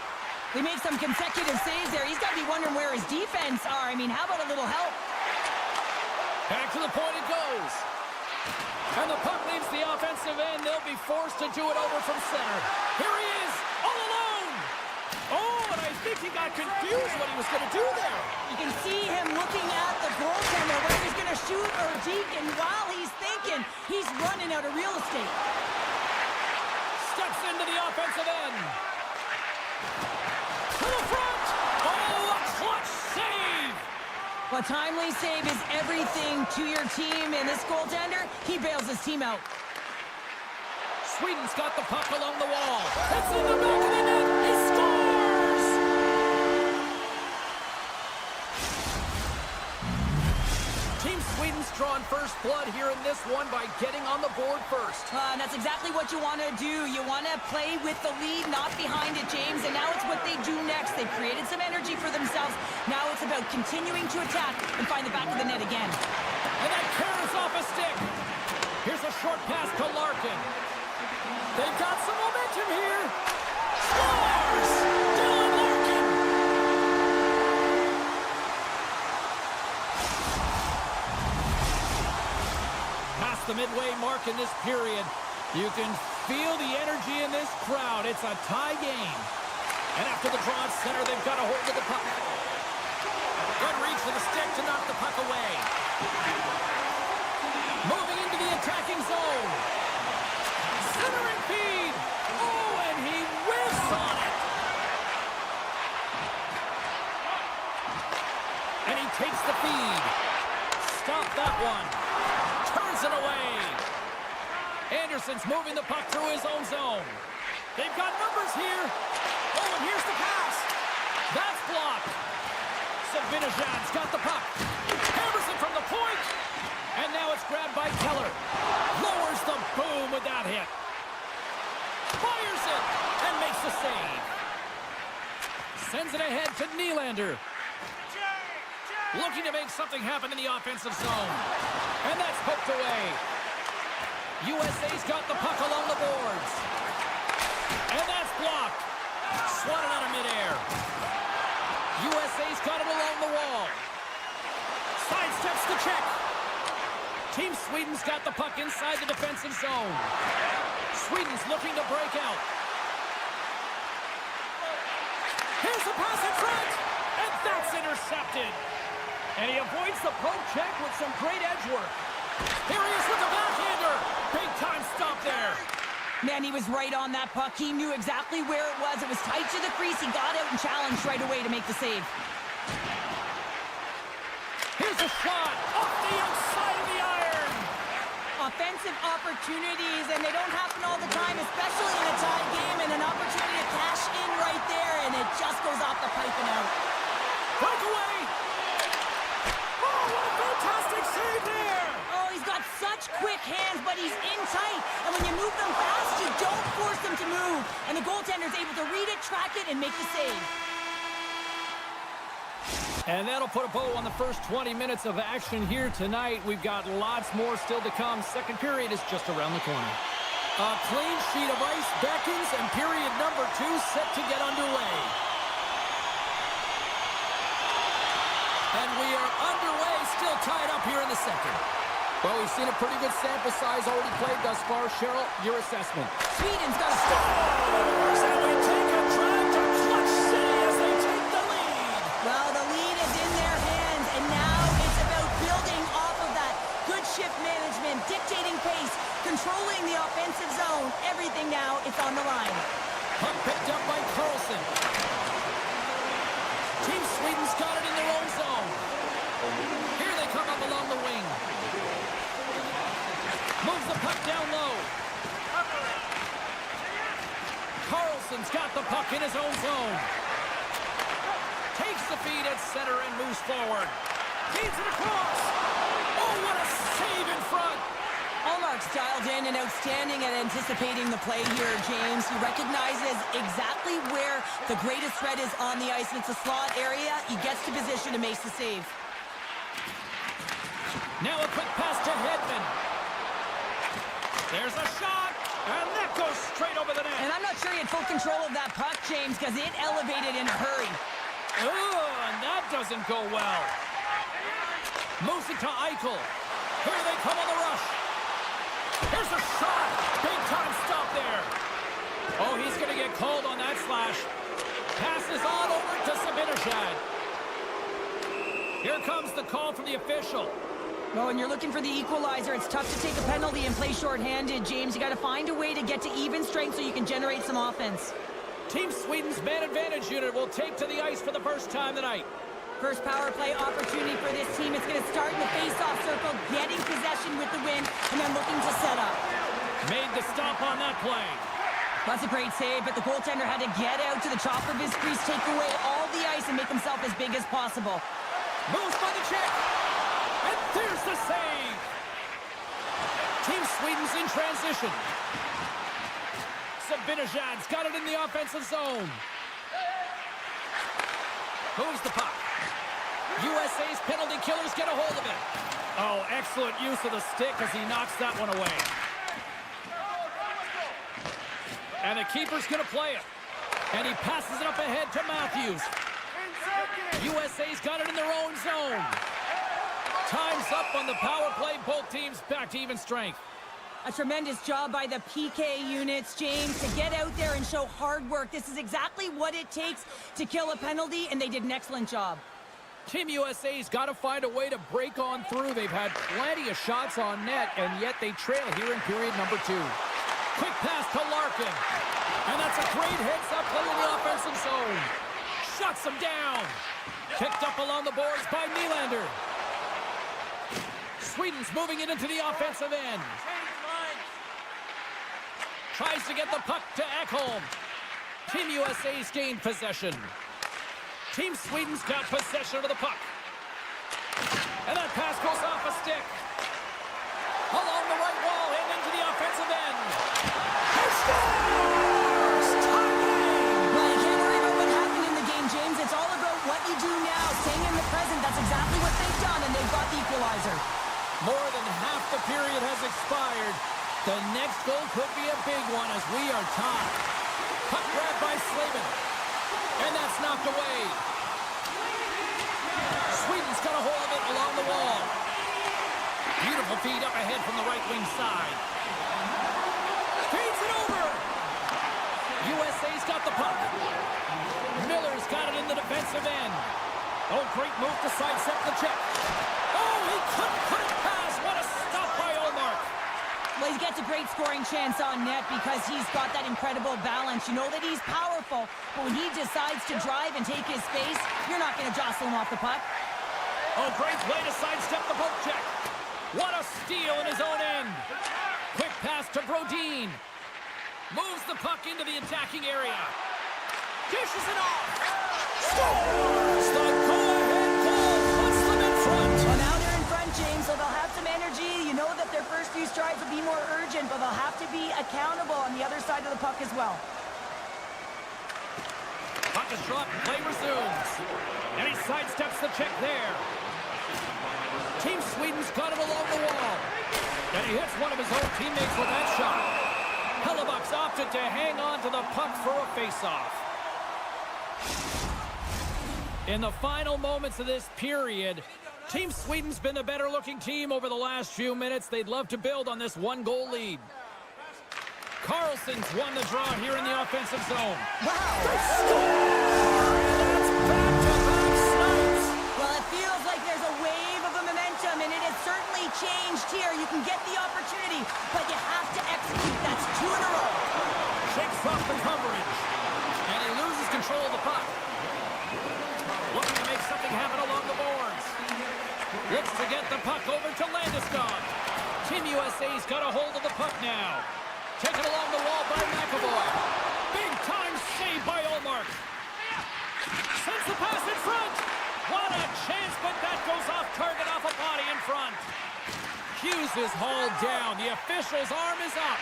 They make some consecutive saves there. He's got to be wondering where his defense are. I mean, how about a little help? Back to the point it goes. And the puck leaves the offensive end. They'll be forced to do it over from center. Here he is, all alone. Oh, and I think he got confused what he was going to do there. You can see him looking at the goaltender, whether he's going to shoot or deke, and while he's thinking, he's running out of real estate. Steps into the offensive end. To the front. Oh, a clutch save. A timely save is everything to your team, and this goaltender, he bails his team out. Sweden's got the puck along the wall. It's in the back of the net. He scores! Team Sweden's drawing first blood here in this one by getting on the board first. And that's exactly what you want to do. You want to play with the lead, not behind it, James. And now it's what they do next. They've created some energy for themselves. Now it's about continuing to attack and find the back of the net again. And that carries off a stick. Here's a short pass to Larkin. They've got some momentum here. Scores! Dylan Larkin! Past the midway mark in this period, you can feel the energy in this crowd. It's a tie game. And after the draw at center, they've got a hold of the puck. Good reach to the stick to knock the puck away. Moving into the attacking zone. Centering feed. Oh, and he whiffs on it. And he takes the feed. Stop that one. Turns it away. Anderson's moving the puck through his own zone. They've got numbers here. Oh, and here's the pass. That's blocked. Sabinajad's got the puck. Hammers it from the point. And now it's grabbed by Keller. Lowers the boom with that hit. Fires it and makes the save. Sends it ahead to Nylander. Looking to make something happen in the offensive zone. And that's hooked away. USA's got the puck along the boards. And that's blocked. Swatted out of midair. USA's got it along the wall. Sidesteps the check. Team Sweden's got the puck inside the defensive zone. Sweden's looking to break out. Here's the pass in front. And that's intercepted. And he avoids the poke check with some great edge work. Here he is with the backhander. Big time stop there. Man, he was right on that puck. He knew exactly where it was. It was tight to the crease. He got out and challenged right away to make the save. Here's a shot off the outside of the iron. Offensive opportunities, and they don't happen all the time, especially in a tied game, and an opportunity to cash in right there, and it just goes off the pipe and out. Breakaway. Oh, what a fantastic save there. Oh, he's got such quick hands, but he's in tight. And when you move them fast, you don't force them to move. And the goaltender's able to read it, track it, and make the save. And that'll put a bow on the first 20 minutes of action here tonight. We've got lots more still to come. Second period is just around the corner. A clean sheet of ice beckons, and period number 2 set to get underway. And we are underway, still tied up here in the second. Well, we've seen a pretty good sample size already played thus far. Cheryl, your assessment. Sweden's got a stop. And we take a drive to Clutch City as they take the lead. Well, the lead is in their hands, and now it's about building off of that. Good shift management, dictating pace, controlling the offensive zone. Everything now, it's on the line. Puck picked up by Carlson. Team Sweden's got it in their own zone. Here they come up along the wing. Moves the puck down low. Carlson's got the puck in his own zone. Takes the feed at center and moves forward. Feeds it across. Oh, what a save in front. Allmark's dialed in and outstanding at anticipating the play here, James. He recognizes exactly where the greatest threat is on the ice. It's a slot area. He gets to position to make the save. Now a quick pass to Hedman. There's a shot, and that goes straight over the net. And I'm not sure he had full control of that puck, James, because it elevated in a hurry. Oh, and that doesn't go well. Moves it to Eichel. Here they come on the rush. Here's a shot. Big time stop there. Oh, he's going to get called on that slash. Passes on over to Zibanejad. Here comes the call from the official. Well, when you're looking for the equalizer, it's tough to take a penalty and play shorthanded, James. You got to find a way to get to even strength so you can generate some offense. Team Sweden's man advantage unit will take to the ice for the first time tonight. First power play opportunity for this team. It's going to start in the face-off circle, getting possession with the win, and then looking to set up. Made the stop on that play. That's a great save, but the goaltender had to get out to the top of his crease, take away all the ice, and make himself as big as possible. Moves by the check. And there's the save. Team Sweden's in transition. Zibanejad's got it in the offensive zone. Moves the puck. USA's penalty killers get a hold of it. Oh, excellent use of the stick as he knocks that one away. And the keeper's going to play it. And he passes it up ahead to Matthews. USA's got it in their own zone. Time's up on the power play. Both teams back to even strength. A tremendous job by the PK units, James, to get out there and show hard work. This is exactly what it takes to kill a penalty, and they did an excellent job. Team USA's got to find a way to break on through. They've had plenty of shots on net, and yet they trail here in period number 2. Quick pass to Larkin. And that's a great heads-up play in the offensive zone. Shuts him down. Picked up along the boards by Nylander. Sweden's moving it into the offensive end. Tries to get the puck to Ekholm. Team USA's gained possession. Team Sweden's got possession of the puck. And that pass goes off a stick. Along the right wall and into the offensive end. He scores! Tie-game! Well, you can't worry about what happened in the game, James. It's all about what you do now, staying in the present. That's exactly what they've done, and they've got the equalizer. More than half the period has expired. The next goal could be a big one as we are tied. Puck grabbed by Slavin. And that's knocked away. Sweden's got a hold of it along the wall. Beautiful feed up ahead from the right wing side. Feeds it over. USA's got the puck. Miller's got it in the defensive end. Oh, great move to sidestep the check. Oh, he couldn't put it past. What a stop by Allmark. Well, he gets a great scoring chance on net because he's got that incredible balance. You know that he's powerful, but when he decides to drive and take his space, you're not going to jostle him off the puck. Oh, great play to sidestep the poke check. What a steal in his own end. Quick pass to Brodin. Moves the puck into the attacking area. Dishes it off. Scores! The goal to be more urgent, but they'll have to be accountable on the other side of the puck as well. Puck is dropped, play resumes. And he sidesteps the check there. Team Sweden's got him along the wall. And he hits one of his own teammates with that shot. Hellebuck's opted to hang on to the puck for a face-off. In the final moments of this period, Team Sweden's been the better-looking team over the last few minutes. They'd love to build on this one-goal lead. Carlson's won the draw here in the offensive zone. Wow! That's back-to-back snipes. Well, it feels like there's a wave of momentum, and it has certainly changed here. You can get the opportunity, but you have to execute. That's 2 in a row. Shakes off the coverage. And he loses control of the puck. Looking to make something happen along the boards. Looks to get the puck over to Landeskog. Team USA's got a hold of the puck now. Taken along the wall by McAvoy. Big time save by Ullmark. Sends the pass in front. What a chance, but that goes off target off a body in front. Hughes is hauled down. The official's arm is up.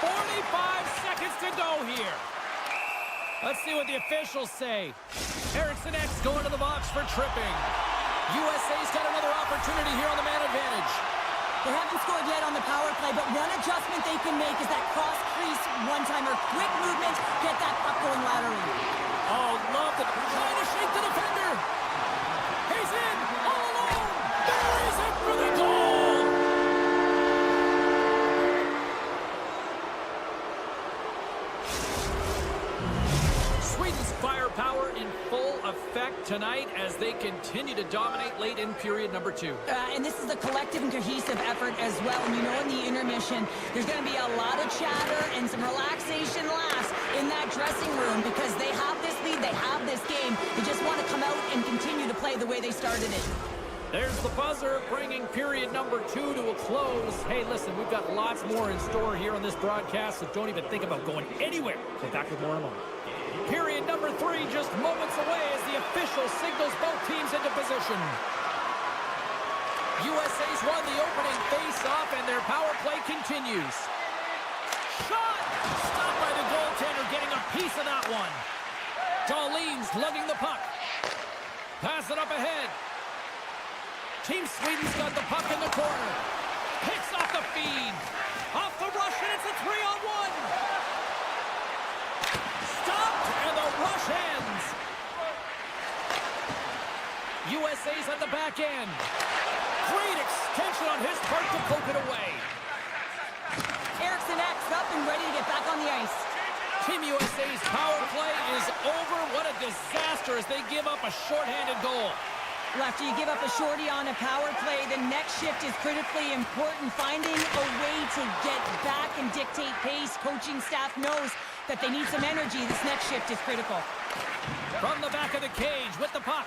45 seconds to go here. Let's see what the officials say. Eriksson X going to the box for tripping. USA's got another opportunity here on the man advantage. They haven't scored yet on the power play, but one adjustment they can make is that cross-crease one-timer. Quick movement, get that puck going laterally. Oh, love it. Trying to shake the defender. He's in, all alone. Buries it for the goal. Sweden's firepower in full effect tonight as they continue to dominate late in period number 2. And this is a collective and cohesive effort as well. And you know, in the intermission, there's going to be a lot of chatter and some relaxation laughs in that dressing room because they have this lead, they have this game. They just want to come out and continue to play the way they started it. There's the buzzer, bringing period number 2 to a close. Hey, listen, we've got lots more in store here on this broadcast, so don't even think about going anywhere. We're back with more in a moment. Period number 3 just moments away as the official signals both teams into position. USA's won the opening face-off, and their power play continues. Shot! Stopped by the goaltender, getting a piece of that one. Dahlin's lugging the puck. Pass it up ahead. Team Sweden's got the puck in the corner. Picks off the feed. Off the rush, and it's a 3-on-1. Stopped, and the rush ends. USA's at the back end. Great extension on his part to poke it away. Eriksson X up and ready to get back on the ice. Team USA's power play is over. What a disaster as they give up a shorthanded goal. Well, after you give up a shorty on a power play, the next shift is critically important. Finding a way to get back and dictate pace. Coaching staff knows that they need some energy. This next shift is critical. From the back of the cage with the puck.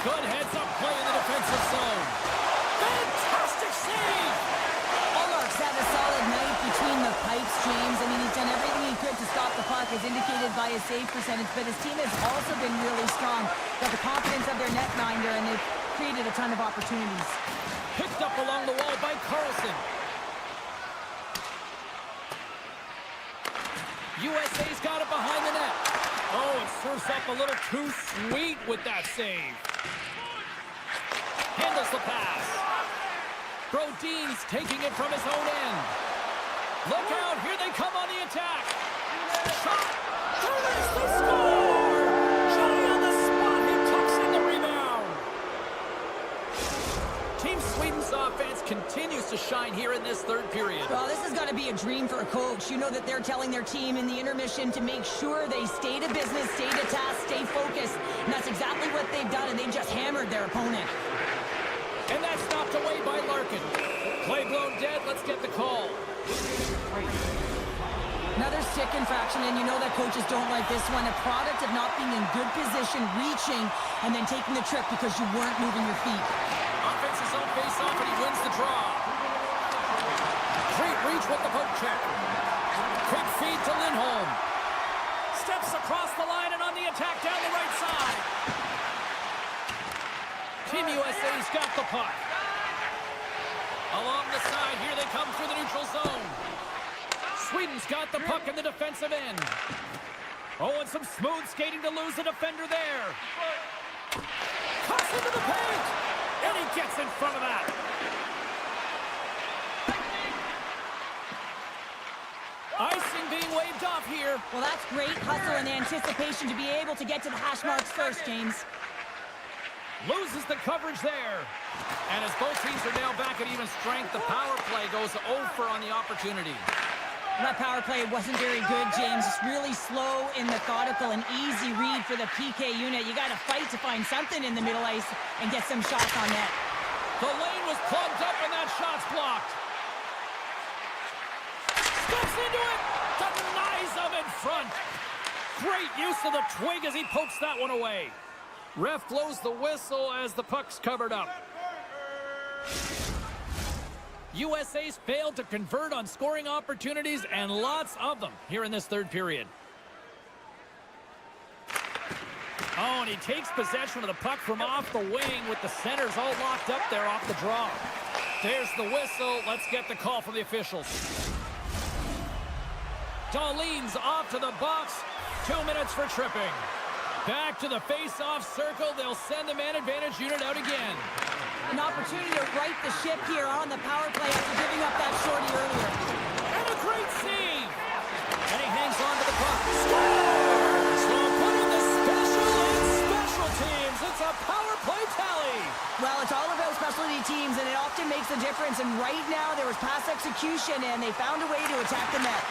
Good heads-up play in the defensive zone. Fantastic save! Ullmark's had a solid night between the pipes, James. I mean, he's done everything he could to stop the puck, as indicated by his save percentage, but his team has also been really strong. Got the confidence of their netminder, and they've created a ton of opportunities. Picked up along the wall by Carlson. USA's got it behind the net. Oh, it serves up a little too sweet with that save. Handles the pass. Brodin's taking it from his own end. Look out, here they come on the attack. Shot. There's the score! Johnny on the spot, he tucks in the rebound. Team Sweden's offense continues to shine here in this third period. Well, this has got to be a dream for a coach. You know that they're telling their team in the intermission to make sure they stay to business, stay to task, stay focused. And that's exactly what they've done, and they've just hammered their opponent. And that's knocked away by Larkin. Play blown dead, let's get the call. Another stick infraction, and you know that coaches don't like this one. A product of not being in good position, reaching, and then taking the trip because you weren't moving your feet. Offense is on face-off, and he wins the draw. Great reach with the poke check. Quick feed to Lindholm. Steps across the line and on the attack down the right side. Team USA's got the puck. Along the side, here they come through the neutral zone. Sweden's got the puck in the defensive end. Oh, and some smooth skating to lose the defender there. Cuts into the paint! And he gets in front of that. Icing being waved off here. Well, that's great hustle and anticipation to be able to get to the hash marks first, James. Loses the coverage there. And as both teams are now back at even strength, the power play goes over on the opportunity. That power play wasn't very good, James. It's really slow and methodical, an easy read for the PK unit. You got to fight to find something in the middle ice and get some shots on net. The lane was plugged up and that shot's blocked. Steps into it. Denies him in front. Great use of the twig as he pokes that one away. Ref blows the whistle as the puck's covered up. USA's failed to convert on scoring opportunities, and lots of them here in this third period. Oh, and he takes possession of the puck from off the wing with the centers all locked up there off the draw. There's the whistle. Let's get the call from the officials. Dahlin's off to the box. 2 minutes for tripping. Back to the face-off circle. They'll send the man advantage unit out again. An opportunity to right the ship here on the power play after giving up that shorty earlier. And a great save. And he hangs on to the puck. Scores! So putting the special in special teams. It's a power play tally. Well, it's all about specialty teams, and it often makes a difference. And right now, there was pass execution, and they found a way to attack the net.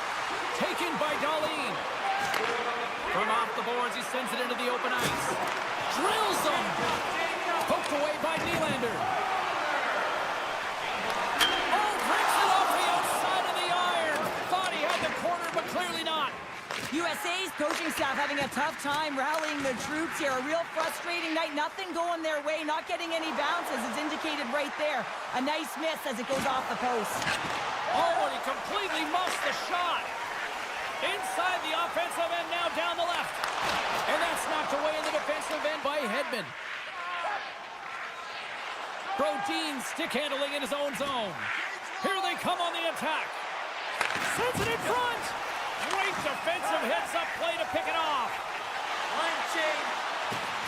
Taken by Dahlin. From off the boards, he sends it into the open ice. Drills them. Poked away by Nylander. Oh, breaks it off the outside of the iron. Thought he had the corner, but clearly not. USA's coaching staff having a tough time rallying the troops here. A real frustrating night. Nothing going their way. Not getting any bounces is indicated right there. A nice miss as it goes off the post. Oh, and he completely muffs the shot. Inside the offensive end, now down the left. And that's knocked away in the defensive end by Hedman. Brodin stick handling in his own zone. Here they come on the attack. Sends it in front. Great defensive heads-up play to pick it off.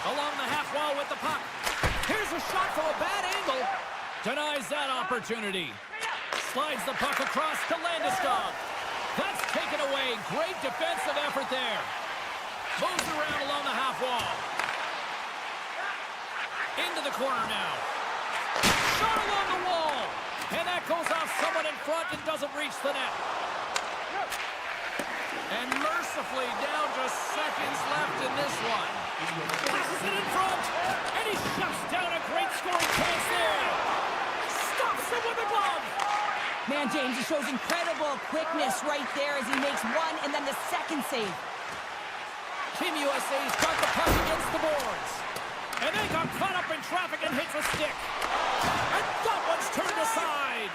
Along the half wall with the puck. Here's a shot from a bad angle. Denies that opportunity. Slides the puck across to Landeskog. That's taken away. Great defensive effort there. Moves around along the half wall. Into the corner now. Shot along the wall. And that goes off someone in front and doesn't reach the net. And mercifully down to seconds left in this one. Passes it in front. And he shuts down a great scoring chance there. Stops him with the glove. Man, James, he shows incredible quickness right there as he makes one and then the second save. Team USA's got the puck against the boards. And they got caught up in traffic and hits a stick. And that one's turned aside.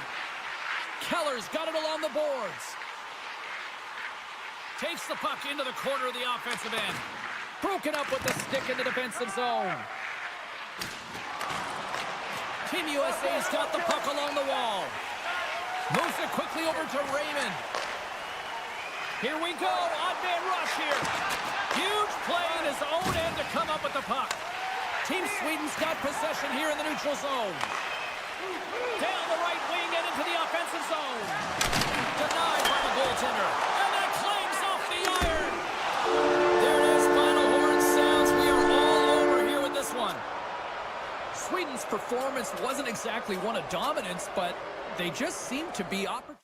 Keller's got it along the boards. Takes the puck into the corner of the offensive end. Broken up with the stick in the defensive zone. Team USA's got the puck along the wall. Moves it quickly over to Raymond. Here we go. Odd man rush here. Huge play in his own end to come up with the puck. Team Sweden's got possession here in the neutral zone. Down the right wing and into the offensive zone. Denied by the goaltender. And that claims off the iron. There it is. Final horn sounds. We are all over here with this one. Sweden's performance wasn't exactly one of dominance, but they just seem to be opportune.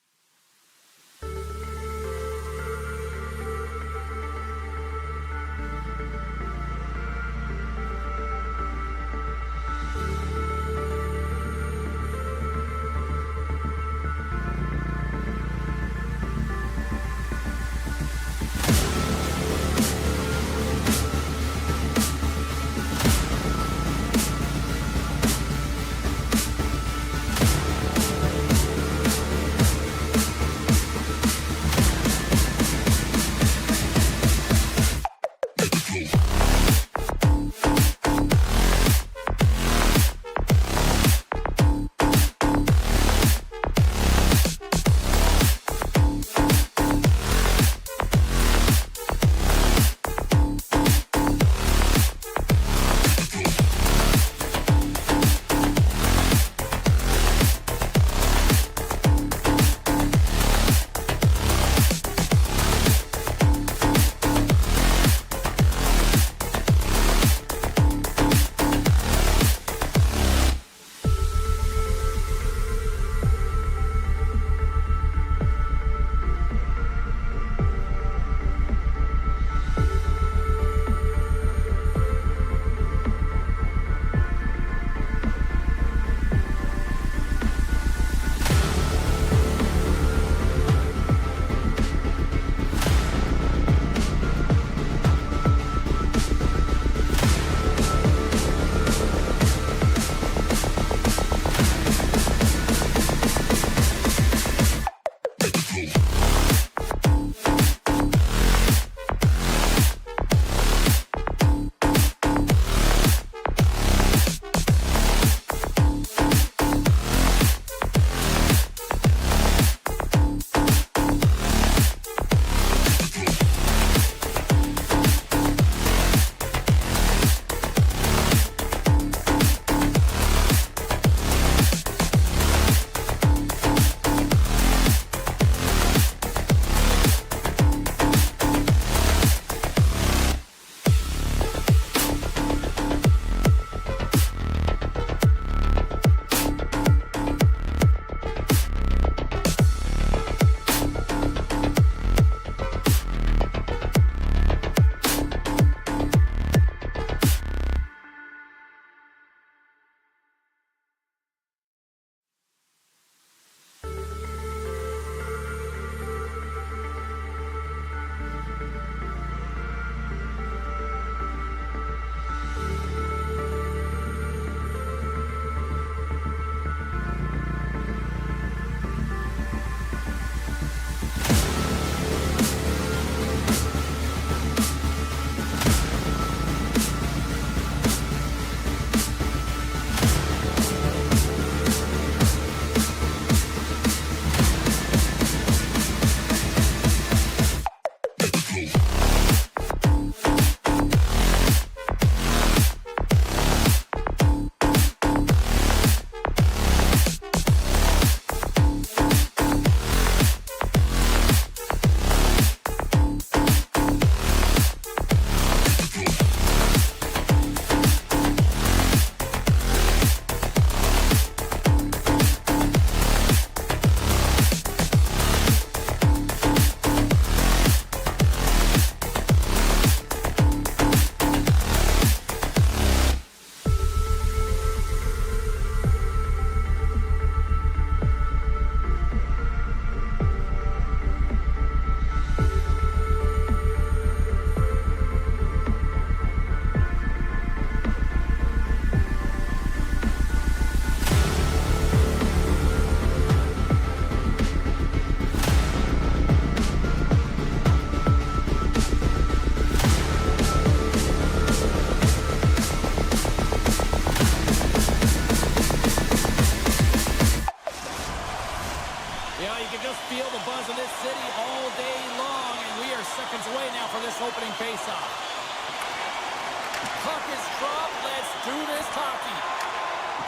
Puck is dropped. Let's do this hockey.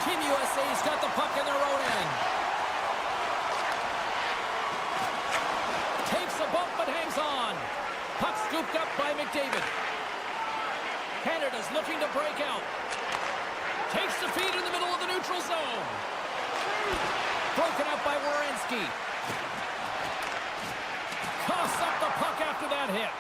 Team USA's got the puck in their own end. Takes a bump but hangs on. Puck scooped up by McDavid. Canada's looking to break out. Takes the feed in the middle of the neutral zone. Broken up by Werenski. Coughs up the puck after that hit.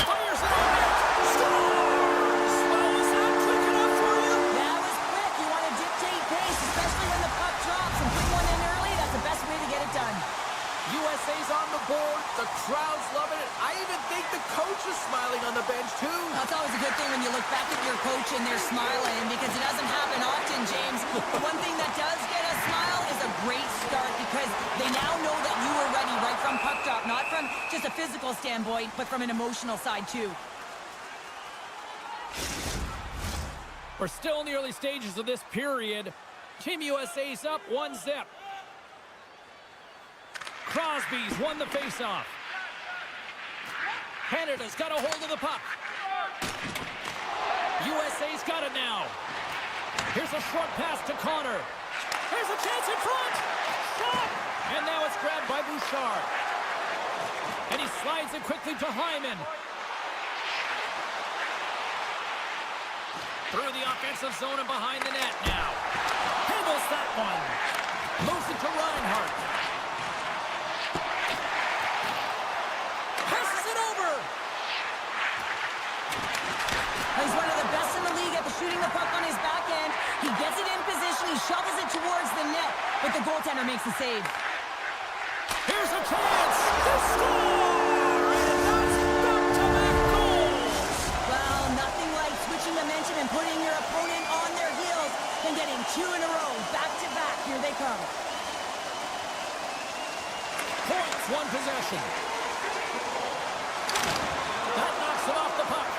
Fires it on net. Scores! Well, was that quick enough for you? That was quick. You want to dictate pace, especially when the puck drops, and put one in early. That's the best way to get it done. USA's on the board. The crowd's loving it. I even think the coach is smiling on the bench, too. That's always a good thing when you look back at your coach and they're smiling, because it doesn't happen often, James. One thing that does get a smile is a great start, because they now know that you were ready right from puck drop, not from just a physical standpoint, but from an emotional side, too. We're still in the early stages of this period. Team USA's up 1-0. Crosby's won the faceoff. Canada's got a hold of the puck. USA's got it now. Here's a short pass to Connor. Here's a chance in front. Shot. And now it's grabbed by Bouchard. And he slides it quickly to Hyman. Through the offensive zone and behind the net now. Handles that one. Moves it to Reinhart. Passes it over. He's one of the best in the league at shooting the puck on his backhand. He gets it in position, he shovels it towards the net, but the goaltender makes the save. Here's a chance to score! And that's back-to-back goals! Well, nothing like switching momentum and putting your opponent on their heels and getting two in a row, back-to-back. Here they come. Points, one possession. That knocks it off the puck.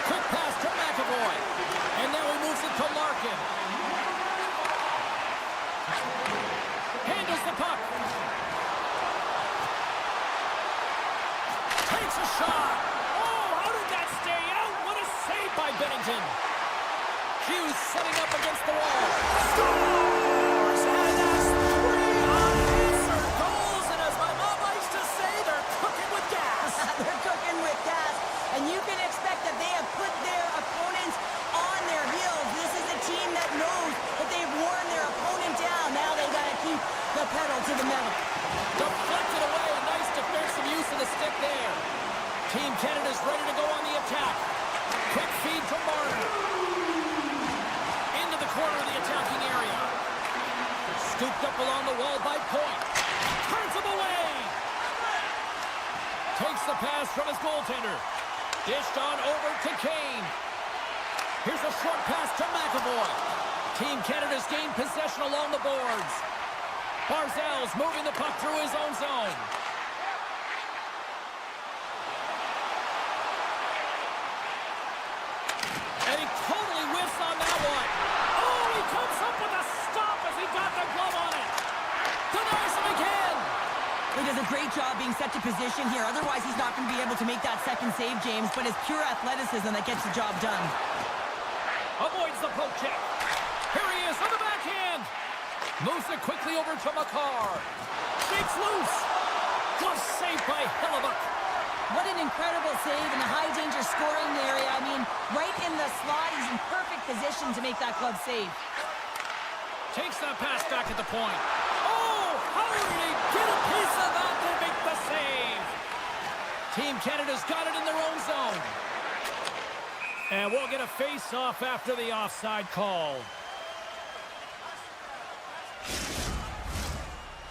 Quick pass to McAvoy. And now he moves it to Larkin. Handles the puck. Takes a shot. Oh, how did that stay out? What a save by Bennington. Hughes setting up against the wall. Scores! And that's 3 unanswered Goals, and as my mom likes to say, they're cooking with gas. They're cooking with gas, and you can expect that they have put their opponents on their heels. This is a team that knows that they've worn their opponent down. Now they got to keep the pedal to the metal. Deflected away. Nice defensive use of the stick there. Team Canada's ready to go on the attack. Quick feed to Martin. Into the corner of the attacking area. Scooped up along the wall by Point. Turns him away. Takes the pass from his goaltender. Dished on over to Kane. Here's a short pass to McAvoy. Team Canada's gained possession along the boards. Barzal's moving the puck through his own zone. And he totally whiffs on that one. Oh, he comes up with a stop as he got the glove on it. Denies him again. He does a great job being set to position here. Otherwise, he's not going to be able to make that second save, James. But it's pure athleticism that gets the job done. Avoids the poke check. Here he is on the backhand. Moves it quickly over to Makar. Shakes loose. Glove saved by Hellebuck. What an incredible save in a high-danger scoring area. I mean, right in the slot, he's in perfect position to make that glove save. Takes that pass back at the point. Oh, how did he get a piece of that to make the save? Team Canada's got it in their own zone. And we'll get a face-off after the offside call.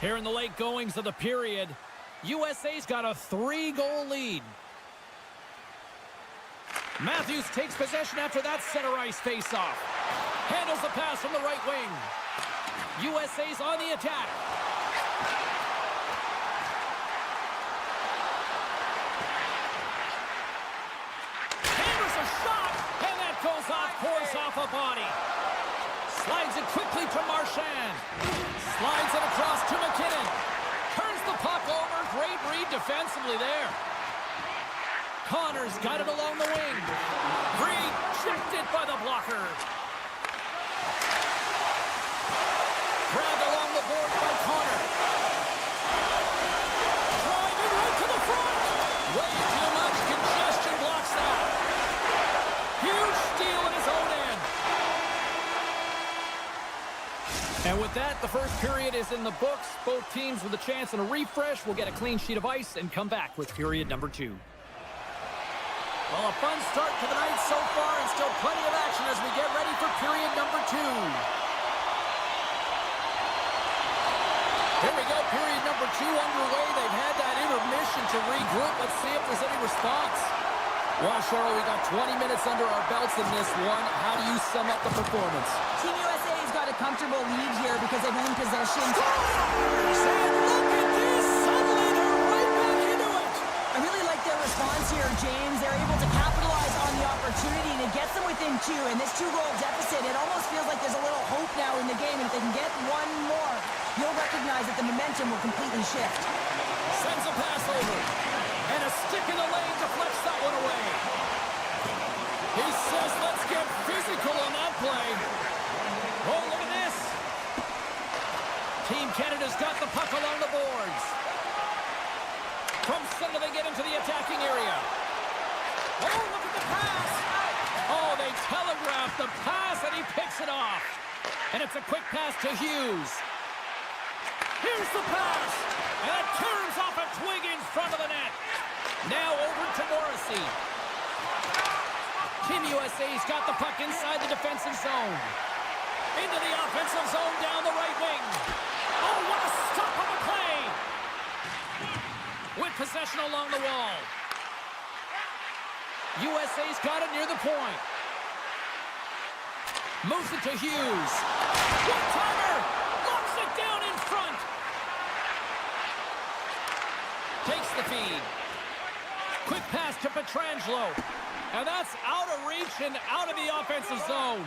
Here in the late goings of the period, USA's got a 3-goal lead. Matthews takes possession after that center ice face-off. Handles the pass from the right wing. USA's on the attack. Hammers a shot, and that goes off, pours off a body. Slides it quickly to Marchand. Slides it across to McKinnon. Turns the puck over. Great read defensively there. Connor's got it along the wing. Rejected by the blocker. Grabbed along the board by Connor. Driving right to the front. Way too much congestion blocks that. Huge steal in his own end. And with that, the first period is in the books. Both teams with a chance and a refresh will get a clean sheet of ice and come back with period number 2. Well, a fun start to the night so far, and still plenty of action as we get ready for period number 2. Here we go, period number 2 underway. They've had that intermission to regroup. Let's see if there's any response. Well, Cheryl, we got 20 minutes under our belts in this one. How do you sum up the performance? Team USA's got a comfortable lead here because they've owned possession. And look at this! Suddenly they're right back into it! I really like their response here, James. They're able to capitalize on the opportunity, and it gets them within 2. And this 2-goal deficit, it almost feels like there's a little hope now in the game. And if they can get one more, you'll recognize that the momentum will completely shift. Sends a pass over. And a stick in the lane deflects that one away. He says, let's get physical on that play. Oh, look at this. Team Canada's got the puck along the boards. From center, they get into the attacking area. Oh, look at the pass. Oh, they telegraph the pass, and he picks it off. And it's a quick pass to Hughes. Here's the pass! And it turns off a twig in front of the net. Now over to Morrissey. Team USA's got the puck inside the defensive zone. Into the offensive zone down the right wing. Oh, what a stop on the play! With possession along the wall. USA's got it near the point. Moves it to Hughes. One-timer! Locks it down in front! Takes the feed. Quick pass to Pietrangelo. And that's out of reach and out of the offensive zone.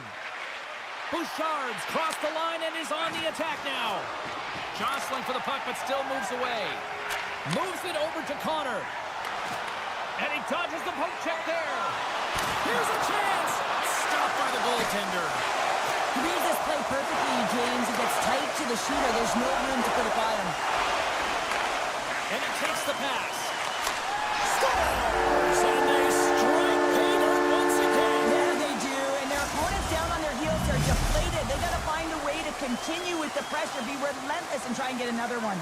Bouchard's crossed the line and is on the attack now. Jostling for the puck, but still moves away. Moves it over to Connor. And he dodges the poke check there. Here's a chance. Stopped by the goaltender. He reads this play perfectly, James. He gets tight to the shooter. There's no room to put it by him. And he takes the pass. Scores! And they strike pay dirt once again. Yeah, they do. And their opponents down on their heels are deflated. They got to find a way to continue with the pressure, be relentless, and try and get another one.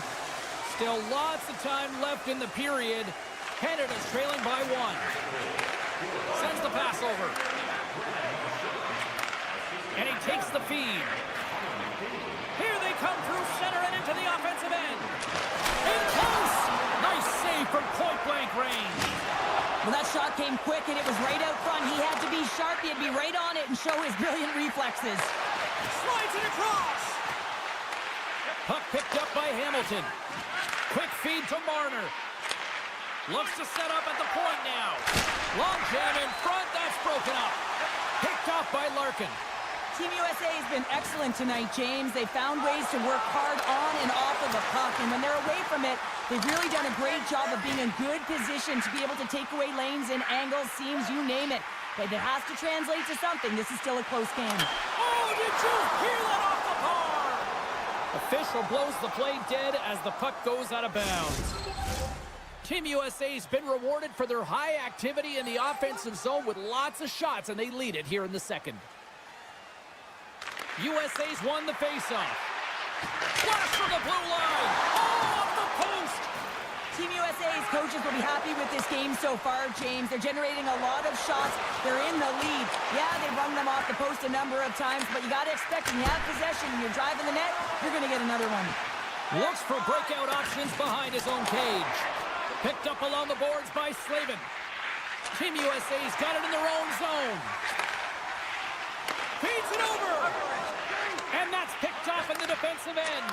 Still lots of time left in the period. Canada's trailing by 1. Sends the pass over. And he takes the feed. Here they come through center and into the offensive end. In close! Nice save from point-blank range. Well, that shot came quick, and it was right out front. He had to be sharp. He had to be right on it and show his brilliant reflexes. Slides it across. Puck picked up by Hamilton. Quick feed to Marner. Looks to set up at the point now. Long jam in front. That's broken up. Picked off by Larkin. Team USA has been excellent tonight, James. They found ways to work hard on and off of the puck, and when they're away from it, they've really done a great job of being in good position to be able to take away lanes and angles, seams, you name it. But it has to translate to something. This is still a close game. Oh, did you hear that off the bar? Official blows the play dead as the puck goes out of bounds. Team USA's been rewarded for their high activity in the offensive zone with lots of shots, and they lead it here in the second. USA's won the faceoff. Flash from the blue line. Oh, off the post. Team USA's coaches will be happy with this game so far, James. They're generating a lot of shots. They're in the lead. Yeah, they rung them off the post a number of times, but you got to expect when you have possession and you're driving the net, you're going to get another one. Looks for breakout options behind his own cage. Picked up along the boards by Slavin. Team USA's got it in their own zone. Feeds it over. And that's picked off in the defensive end.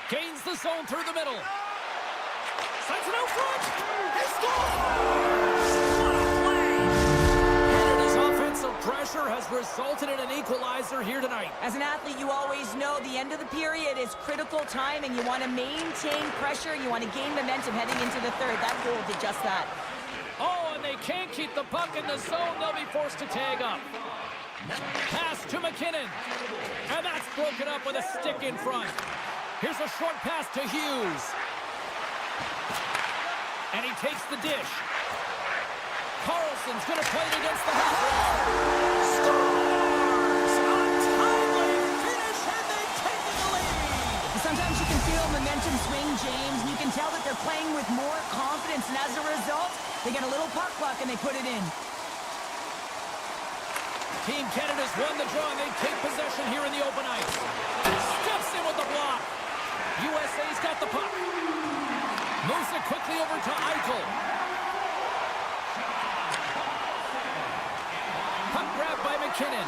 Gains the zone through the middle. Sends it out front. He scores! What a play! Canada's offensive pressure has has resulted in an equalizer here tonight. As an athlete, you always know the end of the period is critical time, and you want to maintain pressure. You want to gain momentum heading into the third. That goal did just that. Oh, and they can't keep the puck in the zone. They'll be forced to tag up. Pass to McKinnon. And that's broken up with a stick in front. Here's a short pass to Hughes. And he takes the dish. Carlson's going to play it against the half wall. Scores! A timely finish, and they've taken the lead. Sometimes you can feel momentum swing, James, and you can tell that they're playing with more confidence, and as a result, they get a little puck luck and they put it in. Team Canada's won the draw, and they take possession here in the open ice. Steps in with the block. USA's got the puck. Moves it quickly over to Eichel. Puck grab by McKinnon.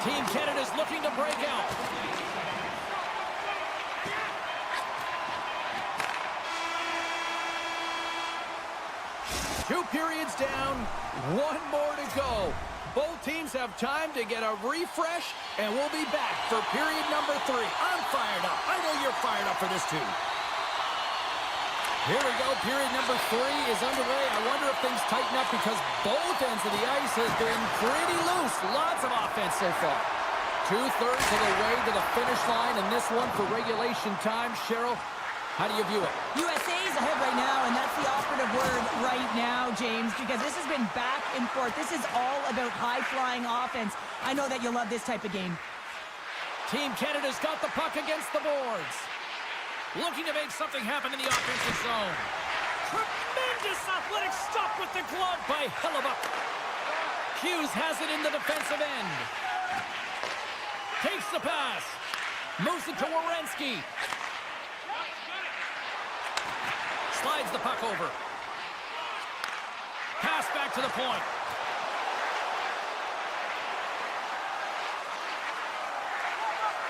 Team Canada's looking to break out. Two periods down, one more to go. Both teams have time to get a refresh, and we'll be back for period number 3. I'm fired up. I know you're fired up for this too. Here we go. Period number 3 is underway. I wonder if things tighten up because both ends of the ice has been pretty loose. Lots of offense so far. 2/3 of the way to the finish line, and this one for regulation time. Cheryl, how do you view it? USA's ahead right now, and that's the operative word right now, James, because this has been back and forth. This is all about high-flying offense. I know that you'll love this type of game. Team Canada's got the puck against the boards. Looking to make something happen in the offensive zone. Tremendous athletic stop with the glove By Hellebuck. Hughes has it in the defensive end. Takes the pass. Moves it to Werenski. Slides the puck over. Pass back to the point.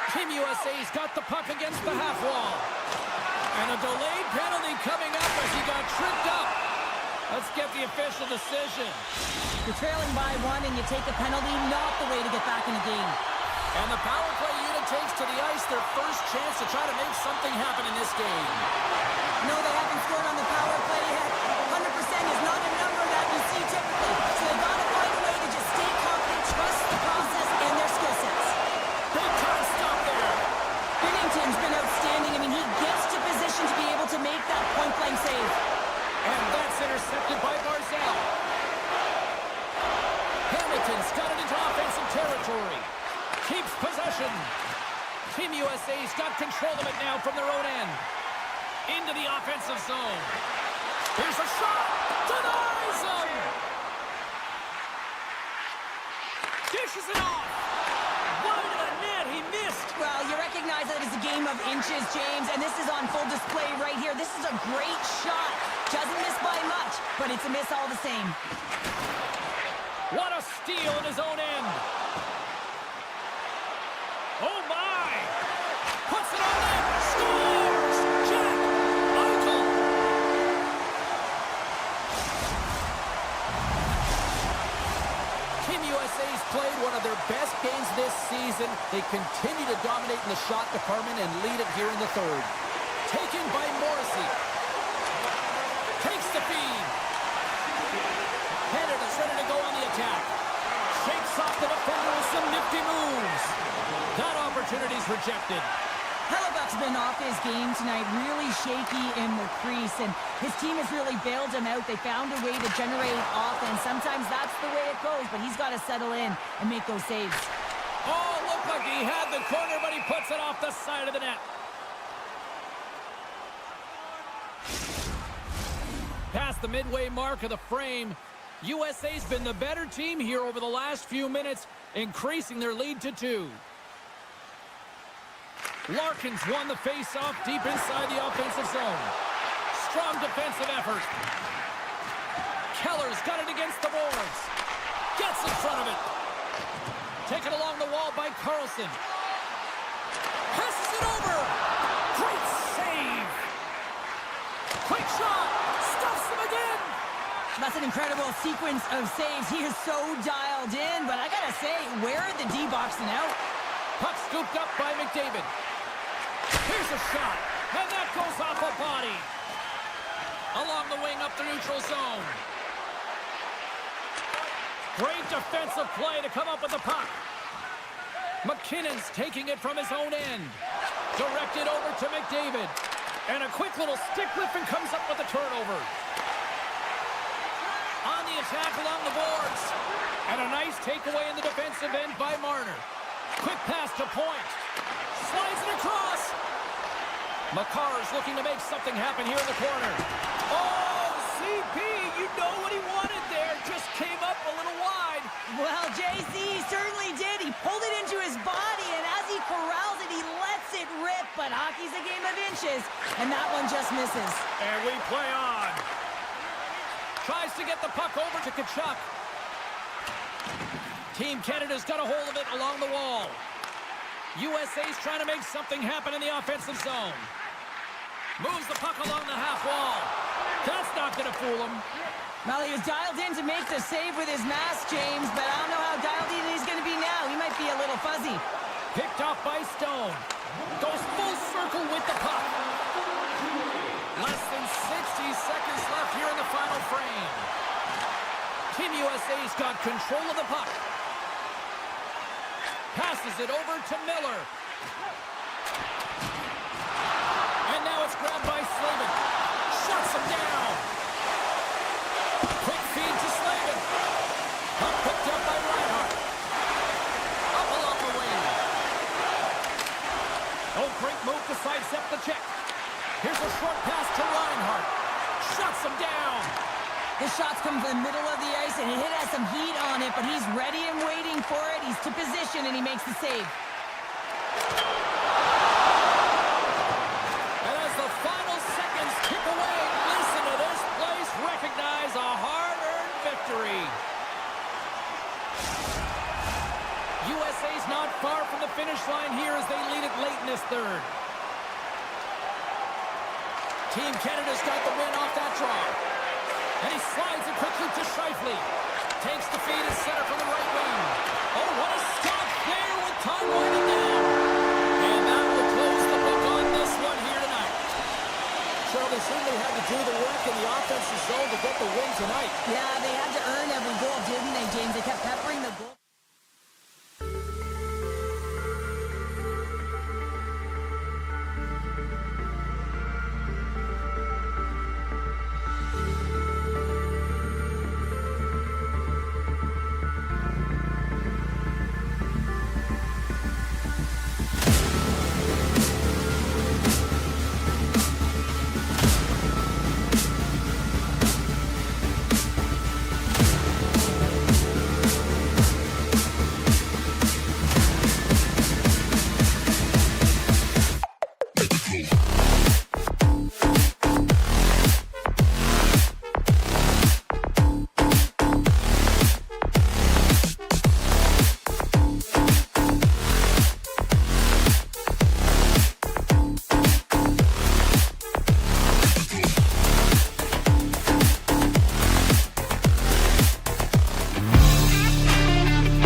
Team USA's got the puck against the half wall. And a delayed penalty coming up as he got tripped up. Let's get the official decision. You're trailing by 1 and you take a penalty, not the way to get back in the game. And the power play unit takes to the ice their first chance to try to make something happen in this game. No, they haven't scored on the power play yet. 100% is not a number that you see typically. So they've got to find a way to just stay confident, trust the process and their skill sets. Big time stop there. Binnington's been outstanding. I mean, he gets to position to be able to make that point-blank save. And that's intercepted by Barzal. Hamilton's got it into offensive territory. Keeps possession. Team USA's got control of it now from their own end. Into the offensive zone. Here's a shot. Denies him. Dishes it off. wide of the net. He missed. Well, you recognize that it's a game of inches, James, and this is on full display right here. This is a great shot. Doesn't miss by much, but it's a miss all the same. What a steal in his own end. Oh, my. Puts it on net. Scores. Jack Eichel. Team USA's played one of their best games this season. They continue to dominate in the shot department and lead it here in the third. Taken by Morrissey. Takes the feed. Canada's ready to go on the attack. Shakes off the defender with some nifty moves. That opportunity's rejected. Hellebuck's been off his game tonight, really shaky in the crease, and his team has really bailed him out. They found a way to generate offense. Sometimes that's the way it goes, but he's got to settle in and make those saves. Oh, looked like he had the corner, but he puts it off the side of the net. Past the midway mark of the frame, USA's been the better team here over the last few minutes, increasing their lead to 2. Larkin's won the face-off deep inside the offensive zone. Strong defensive effort. Keller's got it against the boards. Gets in front of it. Taken along the wall by Carlson. Passes it over. Great save. Quick shot. Stuffs him again. That's an incredible sequence of saves. He is so dialed in, but I gotta say, where are the D-boxing out? Puck scooped up by McDavid. Here's a shot, and that goes off a body. Along the wing, up the neutral zone. Great defensive play to come up with the puck. McKinnon's taking it from his own end. Directed over to McDavid. And a quick little stick lift and comes up with a turnover. On the attack along the boards. And a nice takeaway in the defensive end by Marner. Quick pass to Point. Slides it across. Makar's looking to make something happen here in the corner. Oh, CP, you know what he wanted there. Just came up a little wide. Well, JC certainly did. He pulled it into his body, and as he corrals it, he lets it rip. But hockey's a game of inches, and that one just misses. And we play on. Tries to get the puck over to Tkachuk. Team Canada's got a hold of it along the wall. USA's trying to make something happen in the offensive zone. Moves the puck along the half wall. That's not going to fool him. Well, he was dialed in to make the save with his mask, James, but I don't know how dialed in he's going to be now. He might be a little fuzzy. Picked off by Stone. Goes full circle with the puck. Less than 60 seconds left here in the final frame. Team USA's got control of the puck. Passes it over to Miller. And now it's grabbed by Slavin. Shuts him down. Quick feed to Slavin. Puck picked up by Reinhart. Up along the wing. Oh, great move to sidestep the check. Here's a short pass to Reinhart. Shuts him down. The shots come from the middle of the ice, and it has some heat on it, but he's ready and waiting for it. He's to position, and he makes the save. And as the final seconds tick away, listen to this place recognize a hard-earned victory. USA's not far from the finish line here as they lead it late in this third. Team Canada's got the win off that draw. And he slides it quickly to Scheifele. Takes the feed and center from the right wing. Oh, what a stop there with time winding down. And that will close the book on this one here tonight. Charlie, they certainly had to do the work in the offensive zone to get the win tonight. Yeah, they had to earn every goal, didn't they, James? They kept peppering the goal.